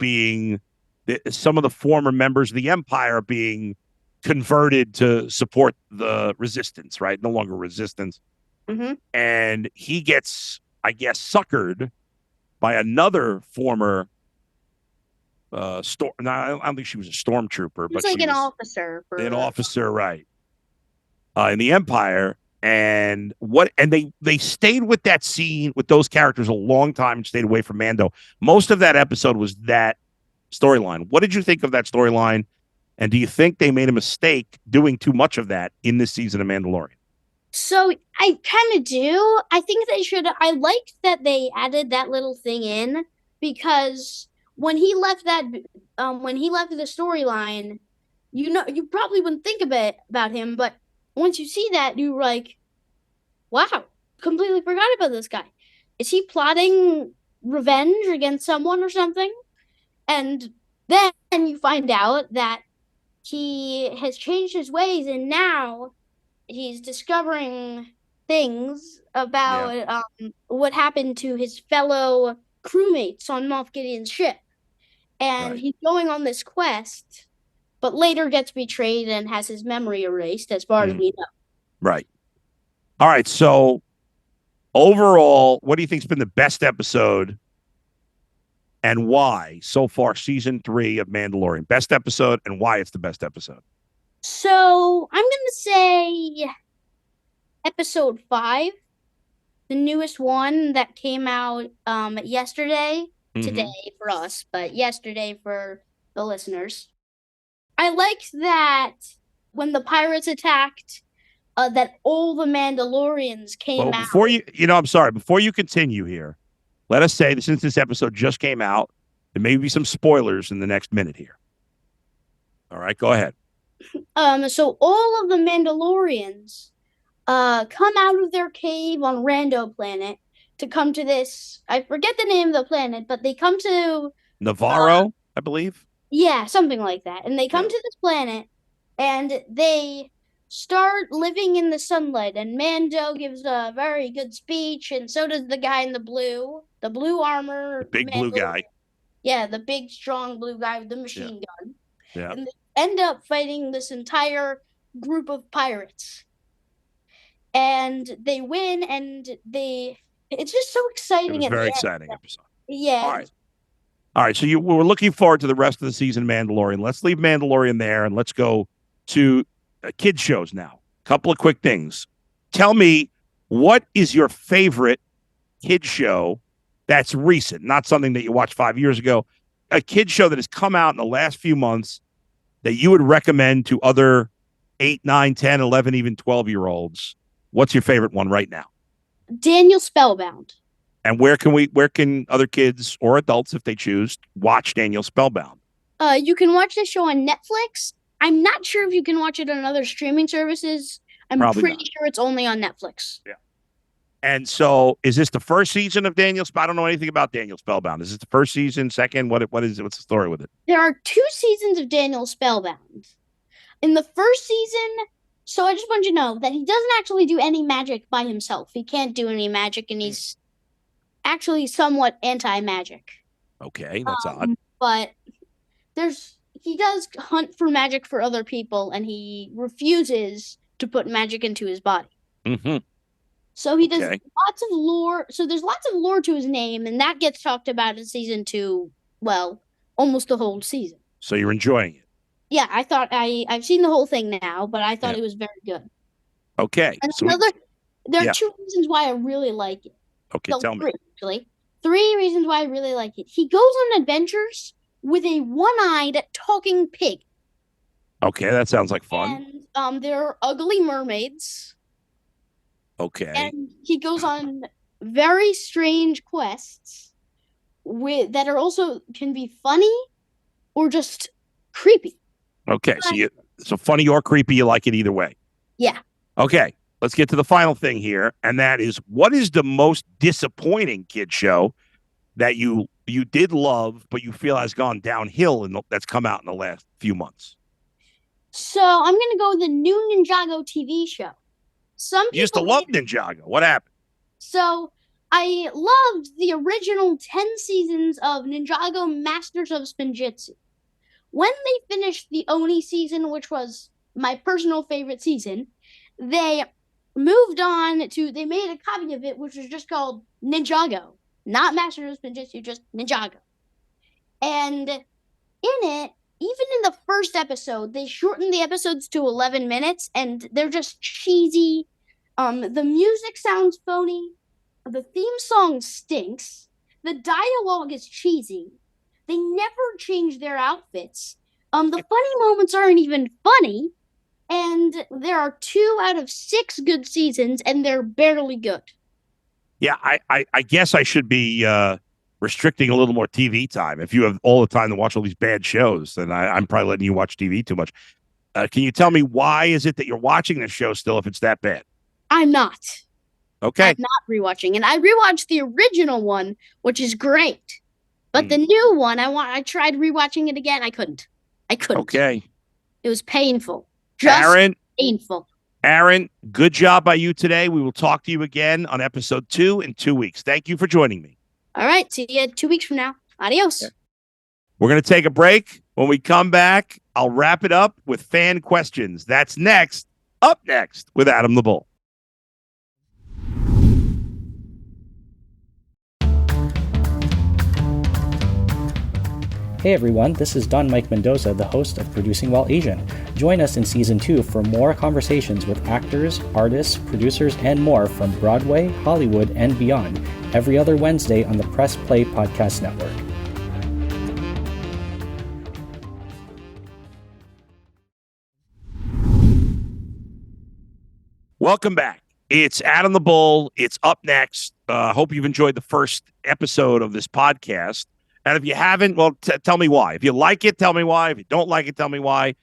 [SPEAKER 2] some of the former members of the Empire are being converted to support the resistance, right? No longer resistance.
[SPEAKER 6] Mm-hmm.
[SPEAKER 2] And he gets, I guess, suckered by another former I don't think she was a stormtrooper, but
[SPEAKER 6] Like
[SPEAKER 2] she
[SPEAKER 6] an
[SPEAKER 2] was
[SPEAKER 6] officer.
[SPEAKER 2] an officer, right? In the Empire. And they stayed with that scene with those characters a long time and stayed away from Mando. Most of that episode was that storyline. What did you think of that storyline? And do you think they made a mistake doing too much of that in this season of Mandalorian?
[SPEAKER 6] So I kind of do. I think they should. I liked that they added that little thing in because when he left the storyline, you probably wouldn't think about him, but once you see that, you're like, wow, completely forgot about this guy. Is he plotting revenge against someone or something? And then you find out that he has changed his ways and now he's discovering things about what happened to his fellow crewmates on Moff Gideon's ship. And he's going on this quest, but later gets betrayed and has his memory erased, as far as we know.
[SPEAKER 2] Right. All right. So overall, what do you think's been the best episode and why so far, season 3 of Mandalorian? Best episode and why it's the best episode.
[SPEAKER 6] So I'm going to say episode 5, the newest one that came out yesterday, today for us, but yesterday for the listeners. I liked that when the pirates attacked, that all the Mandalorians came out.
[SPEAKER 2] Before I'm sorry, before you continue here, let us say that since this episode just came out, there may be some spoilers in the next minute here. All right, go ahead.
[SPEAKER 6] So all of the Mandalorians come out of their cave on Rando Planet to come to this. I forget the name of the planet, but they come to
[SPEAKER 2] Navarro, I believe.
[SPEAKER 6] Yeah, something like that. And they come to this planet, and they start living in the sunlight. And Mando gives a very good speech, and so does the guy in the blue. the blue armor,
[SPEAKER 2] The big blue guy.
[SPEAKER 6] Yeah, the big strong blue guy with the machine gun.
[SPEAKER 2] Yeah.
[SPEAKER 6] And they end up fighting this entire group of pirates. And they win, and it's just so
[SPEAKER 2] It
[SPEAKER 6] exciting
[SPEAKER 2] was a
[SPEAKER 6] at the
[SPEAKER 2] very
[SPEAKER 6] end.
[SPEAKER 2] exciting episode.
[SPEAKER 6] Yeah.
[SPEAKER 2] All right. All right. So we're looking forward to the rest of the season, Mandalorian. Let's leave Mandalorian there and let's go to kids shows now. Couple of quick things. Tell me, what is your favorite kid show that's recent, not something that you watched 5 years ago, a kid show that has come out in the last few months that you would recommend to other 8, 9, 10, 11, even 12-year-olds? What's your favorite one right now?
[SPEAKER 6] Daniel Spellbound.
[SPEAKER 2] And where can other kids or adults, if they choose, watch Daniel Spellbound?
[SPEAKER 6] You can watch this show on Netflix. I'm not sure if you can watch it on other streaming services. I'm
[SPEAKER 2] Probably
[SPEAKER 6] pretty
[SPEAKER 2] not.
[SPEAKER 6] sure it's only on Netflix.
[SPEAKER 2] Yeah. And so, is this the first season of Daniel? I don't know anything about Daniel Spellbound. Is this the first season, second? What is it? What's the story with it?
[SPEAKER 6] There are 2 seasons of Daniel Spellbound. In the first season, so I just want you to know that he doesn't actually do any magic by himself. He can't do any magic, and he's actually somewhat anti-magic.
[SPEAKER 2] Okay, that's odd.
[SPEAKER 6] But he does hunt for magic for other people, and he refuses to put magic into his body.
[SPEAKER 2] Mm-hmm.
[SPEAKER 6] So he does
[SPEAKER 2] Okay.
[SPEAKER 6] lots of lore. So there's lots of lore to his name, and that gets talked about in season 2. Well, almost the whole season.
[SPEAKER 2] So you're enjoying it.
[SPEAKER 6] Yeah, I thought I've seen the whole thing now, but I thought it was very good.
[SPEAKER 2] Okay.
[SPEAKER 6] And
[SPEAKER 2] So
[SPEAKER 6] there are 2 reasons why I really like it.
[SPEAKER 2] okay, tell me.
[SPEAKER 6] 3, actually. 3 reasons why I really like it. He goes on adventures with a one-eyed talking pig.
[SPEAKER 2] Okay, that sounds like fun.
[SPEAKER 6] And there are ugly mermaids.
[SPEAKER 2] Okay.
[SPEAKER 6] And he goes on very strange quests that are also can be funny or just creepy.
[SPEAKER 2] Okay. So funny or creepy, you like it either way.
[SPEAKER 6] Yeah.
[SPEAKER 2] Okay. Let's get to the final thing here, and that is, what is the most disappointing kid show that you did love, but you feel has gone downhill that's come out in the last few months?
[SPEAKER 6] So I'm gonna go with the new Ninjago TV show.
[SPEAKER 2] You used to love Ninjago. What happened?
[SPEAKER 6] So I loved the original 10 seasons of Ninjago Masters of Spinjitzu. When they finished the Oni season, which was my personal favorite season, they moved on to, they made a copy of it, which was just called Ninjago. Not Masters of Spinjitzu, just Ninjago. And in it, even in the first episode, they shortened the episodes to 11 minutes, and they're just cheesy. The music sounds phony. The theme song stinks. The dialogue is cheesy. They never change their outfits. The funny moments aren't even funny. And there are 2 out of 6 good seasons, and they're barely good.
[SPEAKER 2] Yeah, I guess I should be restricting a little more TV time. If you have all the time to watch all these bad shows, then I'm probably letting you watch TV too much. Can you tell me why is it that you're watching this show still if it's that bad?
[SPEAKER 6] I'm not.
[SPEAKER 2] Okay.
[SPEAKER 6] I'm not rewatching. And I rewatched the original one, which is great. But the new one, I tried rewatching it again. I couldn't.
[SPEAKER 2] Okay.
[SPEAKER 6] It was painful. Just painful.
[SPEAKER 2] Aaron, good job by you today. We will talk to you again on episode 2 in 2 weeks. Thank you for joining me.
[SPEAKER 6] All right. See you 2 weeks from now. Adios.
[SPEAKER 2] We're going to take a break. When we come back, I'll wrap it up with fan questions. That's next, up next with Adam the Bull.
[SPEAKER 7] Hey everyone, this is Don Mike Mendoza, the host of Producing While Asian. Join us in Season 2 for more conversations with actors, artists, producers, and more from Broadway, Hollywood, and beyond, every other Wednesday on the Press Play Podcast Network.
[SPEAKER 2] Welcome back. It's Adam the Bull. It's up next. Hope you've enjoyed the first episode of this podcast. And if you haven't, well, tell me why. If you like it, tell me why. If you don't like it, tell me why.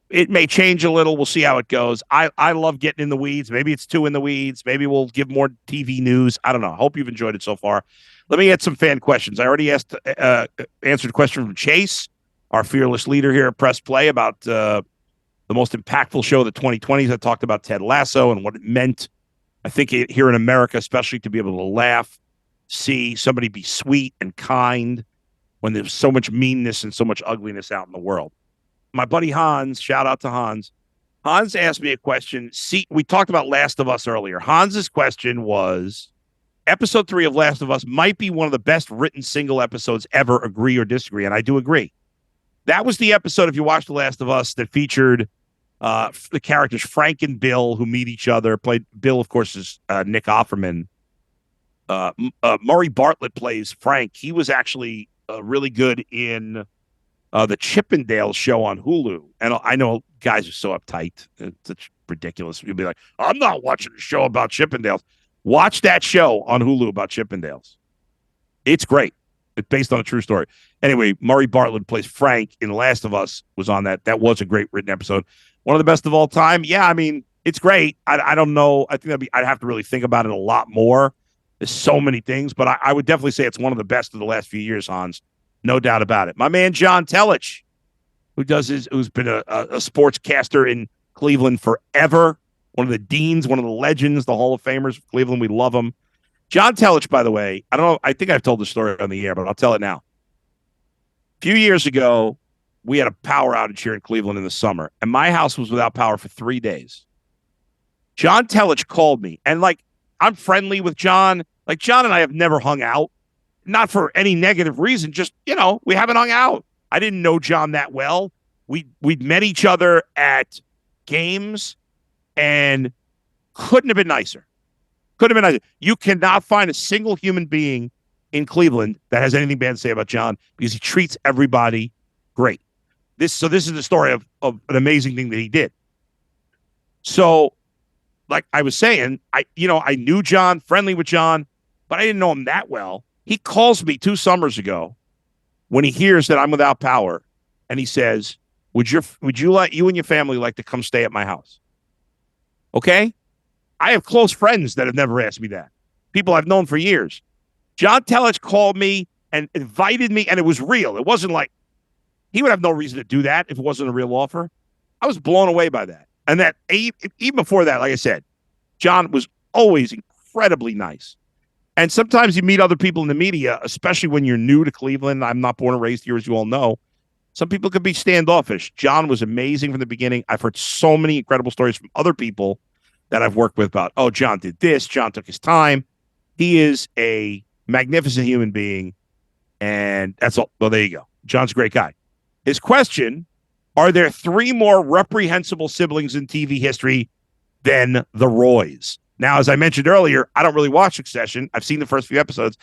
[SPEAKER 2] It may change a little. We'll see how it goes. I love getting in the weeds. Maybe it's too in the weeds. Maybe we'll give more TV news. I don't know. I hope you've enjoyed it so far. Let me get some fan questions. I already answered a question from Chase, our fearless leader here at Press Play, about the most impactful show of the 2020s. I talked about Ted Lasso and what it meant, I think, here in America, especially to be able to laugh, see somebody be sweet and kind when there's so much meanness and so much ugliness out in the world. My buddy Hans, shout out to Hans. Hans asked me a question. See, we talked about Last of Us earlier. Hans's question was, episode 3 of Last of Us might be one of the best written single episodes ever, agree or disagree, and I do agree. That was the episode, if you watched The Last of Us, that featured the characters Frank and Bill, who meet each other. Played Bill, of course, is Nick Offerman. Murray Bartlett plays Frank. He was actually really good in the Chippendales show on Hulu. And I know guys are so uptight. It's ridiculous. You'll be like, I'm not watching a show about Chippendales. Watch that show on Hulu about Chippendales. It's great. It's based on a true story. Anyway, Murray Bartlett plays Frank in The Last of Us, was on that. That was a great written episode. One of the best of all time. Yeah, I mean, it's great. I don't know. I think I'd have to really think about it a lot more. There's so many things, but I would definitely say it's one of the best of the last few years, Hans. No doubt about it. My man, John Telich, who's been a sportscaster in Cleveland forever. One of the deans, one of the legends, the Hall of Famers of Cleveland. We love him. John Telich, by the way, I don't know. I think I've told the story on the air, but I'll tell it now. A few years ago, we had a power outage here in Cleveland in the summer, and my house was without power for 3 days. John Telich called me, and I'm friendly with John. Like, John and I have never hung out, not for any negative reason, just, we haven't hung out. I didn't know John that well. We'd met each other at games and couldn't have been nicer. Couldn't have been nicer. You cannot find a single human being in Cleveland that has anything bad to say about John because he treats everybody great. This is the story of an amazing thing that he did. So, like I was saying, I knew John, friendly with John, but I didn't know him that well. He calls me 2 summers ago when he hears that I'm without power, and he says, "Would you like you and your family like to come stay at my house?" Okay? I have close friends that have never asked me that. People I've known for years. John Telich called me and invited me, and it was real. It wasn't like he would have no reason to do that if it wasn't a real offer. I was blown away by that. And that even before that, like I said, John was always incredibly nice. And sometimes you meet other people in the media, especially when you're new to Cleveland. I'm not born and raised here, as you all know. Some people could be standoffish. John was amazing from the beginning. I've heard so many incredible stories from other people that I've worked with about, oh, John did this. John took his time. He is a magnificent human being. And that's all. Well, there you go. John's a great guy. His question, are there 3 more reprehensible siblings in TV history than the Roys? Now, as I mentioned earlier, I don't really watch Succession. I've seen the first few episodes.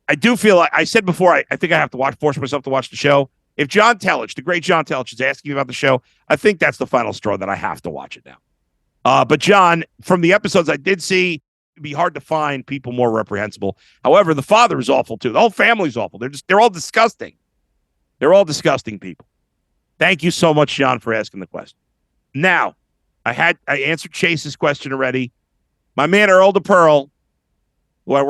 [SPEAKER 2] I do feel like I said before, I think I have to force myself to watch the show. If John Telich, the great John Telich, is asking me about the show, I think that's the final straw that I have to watch it now. But John, from the episodes I did see, it'd be hard to find people more reprehensible. However, the father is awful too. The whole family's awful. They're all disgusting. They're all disgusting people. Thank you so much, John, for asking the question. Now, I answered Chase's question already. My man Earl DePearl, who I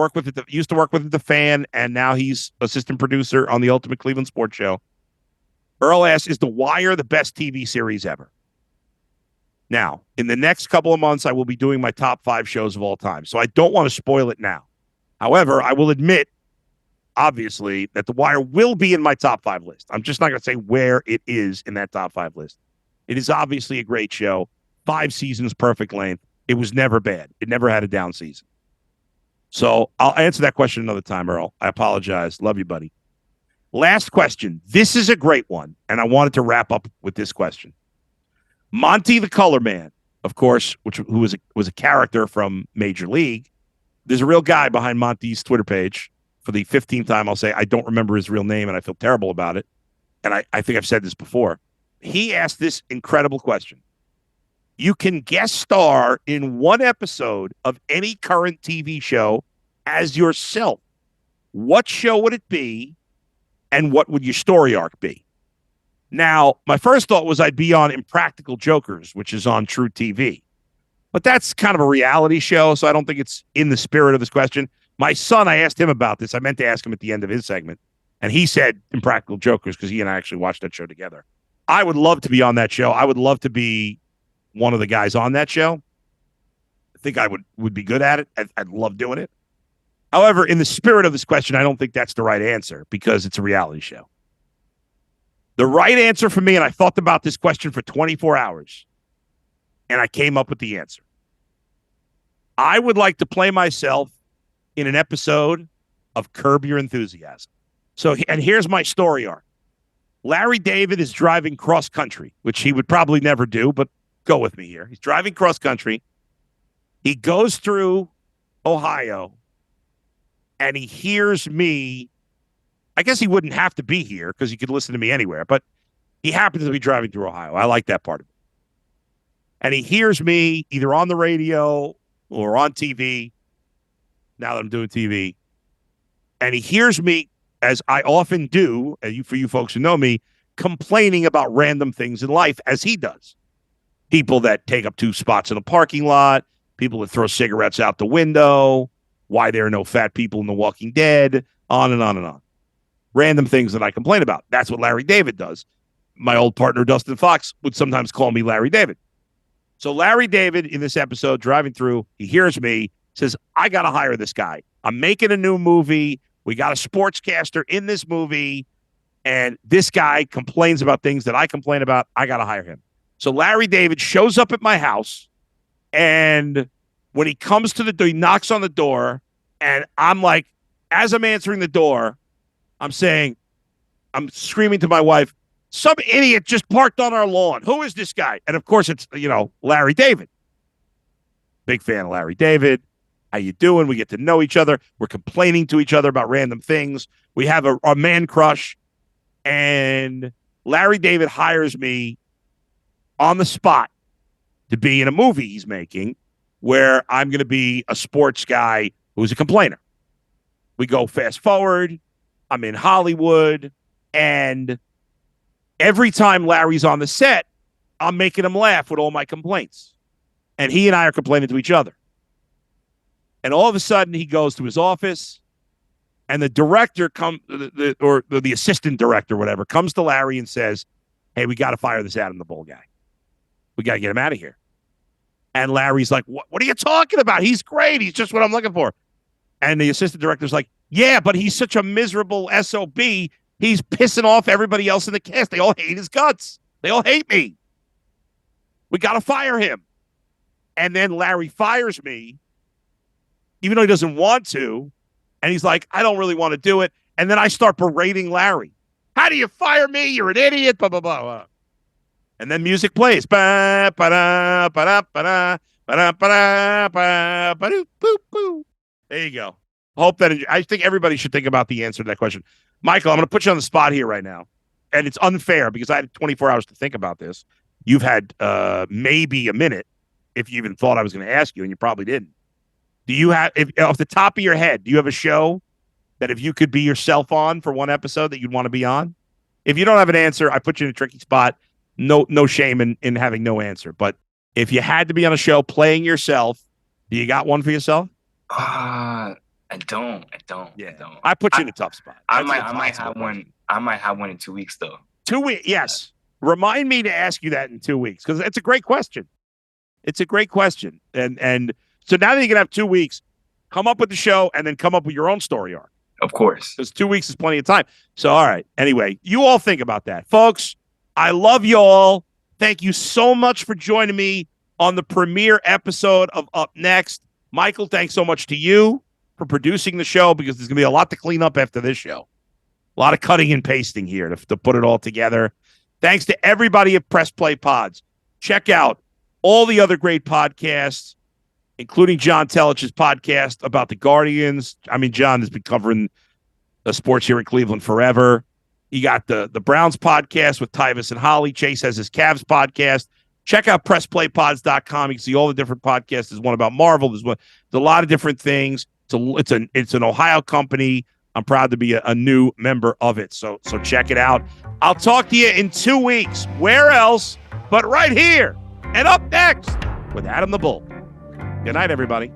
[SPEAKER 2] used to work with at the Fan, and now he's assistant producer on the Ultimate Cleveland Sports Show. Earl asks, is The Wire the best TV series ever? Now, in the next couple of months, I will be doing my top 5 shows of all time, so I don't want to spoil it now. However, I will admit, obviously, that The Wire will be in my top 5 list. I'm just not going to say where it is in that top 5 list. It is obviously a great show. 5 seasons, perfect length. It was never bad. It never had a down season. So I'll answer that question another time, Earl. I apologize. Love you, buddy. Last question. This is a great one, and I wanted to wrap up with this question. Monty the Color Man, of course, who was a character from Major League. There's a real guy behind Monty's Twitter page. For the 15th time, I'll say I don't remember his real name, and I feel terrible about it. And I think I've said this before. He asked this incredible question. You can guest star in one episode of any current TV show as yourself. What show would it be, and what would your story arc be? Now, my first thought was I'd be on Impractical Jokers, which is on True TV. But that's kind of a reality show, so I don't think it's in the spirit of this question. My son, I asked him about this. I meant to ask him at the end of his segment, and he said Impractical Jokers because he and I actually watched that show together. I would love to be on that show. I would love to be one of the guys on that show. I think I would be good at it. I'd love doing it. However, in the spirit of this question, I don't think that's the right answer because it's a reality show. The right answer for me, and I thought about this question for 24 hours, and I came up with the answer. I would like to play myself in an episode of Curb Your Enthusiasm. So, and here's my story arc. Larry David is driving cross country, which he would probably never do, but go with me here. He's driving cross country. He goes through Ohio, and he hears me. I guess he wouldn't have to be here because he could listen to me anywhere, but he happens to be driving through Ohio. I like that part of it. And he hears me either on the radio or on TV, now that I'm doing TV, and he hears me, as I often do, for you folks who know me, complaining about random things in life, as he does. People that take up 2 spots in a parking lot, people that throw cigarettes out the window, why there are no fat people in The Walking Dead, on and on and on. Random things that I complain about. That's what Larry David does. My old partner, Dustin Fox, would sometimes call me Larry David. So Larry David, in this episode, driving through, he hears me, says, I got to hire this guy. I'm making a new movie. We got a sportscaster in this movie, and this guy complains about things that I complain about. I got to hire him. So Larry David shows up at my house, and when he comes to the door, he knocks on the door, and I'm like, as I'm answering the door, I'm screaming to my wife, some idiot just parked on our lawn. Who is this guy? And of course, it's, Larry David. Big fan of Larry David. How you doing? We get to know each other. We're complaining to each other about random things. We have a man crush. And Larry David hires me on the spot to be in a movie he's making where I'm going to be a sports guy who's a complainer. We go fast forward. I'm in Hollywood, and every time Larry's on the set, I'm making him laugh with all my complaints. And he and I are complaining to each other. And all of a sudden, he goes to his office, and the director or the assistant director, whatever, comes to Larry and says, hey, we got to fire this Adam the Bull guy. We got to get him out of here. And Larry's like, what are you talking about? He's great. He's just what I'm looking for. And the assistant director's like, yeah, but he's such a miserable SOB. He's pissing off everybody else in the cast. They all hate his guts. They all hate me. We got to fire him. And then Larry fires me, even though he doesn't want to. And he's like, I don't really want to do it. And then I start berating Larry. How do you fire me? You're an idiot. Blah, blah, blah, blah. And then music plays. Ba, ba-da, ba-da, ba-da, ba-da, ba-da, ba, ba-doo, boop, boop. There you go. I think everybody should think about the answer to that question. Michael, I'm going to put you on the spot here right now. And it's unfair because I had 24 hours to think about this. You've had maybe a minute if you even thought I was going to ask you, and you probably didn't. Do you have, off the top of your head, do you have a show that if you could be yourself on for one episode that you'd want to be on? If you don't have an answer, I put you in a tricky spot. No shame in having no answer. But if you had to be on a show playing yourself, do you got one for yourself?
[SPEAKER 3] I don't.
[SPEAKER 2] Yeah,
[SPEAKER 3] I don't.
[SPEAKER 2] I put you in a tough spot.
[SPEAKER 3] I might have one. I might have one in 2 weeks, though.
[SPEAKER 2] 2 weeks, yes. Remind me to ask you that in 2 weeks because it's a great question. It's a great question, and so now that you can have 2 weeks, come up with the show and then come up with your own story arc.
[SPEAKER 3] Of course,
[SPEAKER 2] because 2 weeks is plenty of time. So, all right. Anyway, you all think about that, folks. I love you all. Thank you so much for joining me on the premiere episode of Up Next. Michael, thanks so much to you for producing the show because there's going to be a lot to clean up after this show. A lot of cutting and pasting here to put it all together. Thanks to everybody at Press Play Pods. Check out all the other great podcasts, including John Tellich's podcast about the Guardians. I mean, John has been covering the sports here in Cleveland forever. You got the Browns podcast with Tyvis and Holly. Chase has his Cavs podcast. Check out PressPlayPods.com. You can see all the different podcasts. There's one about Marvel. There's a lot of different things. It's an Ohio company. I'm proud to be a new member of it. So check it out. I'll talk to you in 2 weeks. Where else but right here and Up Next with Adam the Bull. Good night, everybody.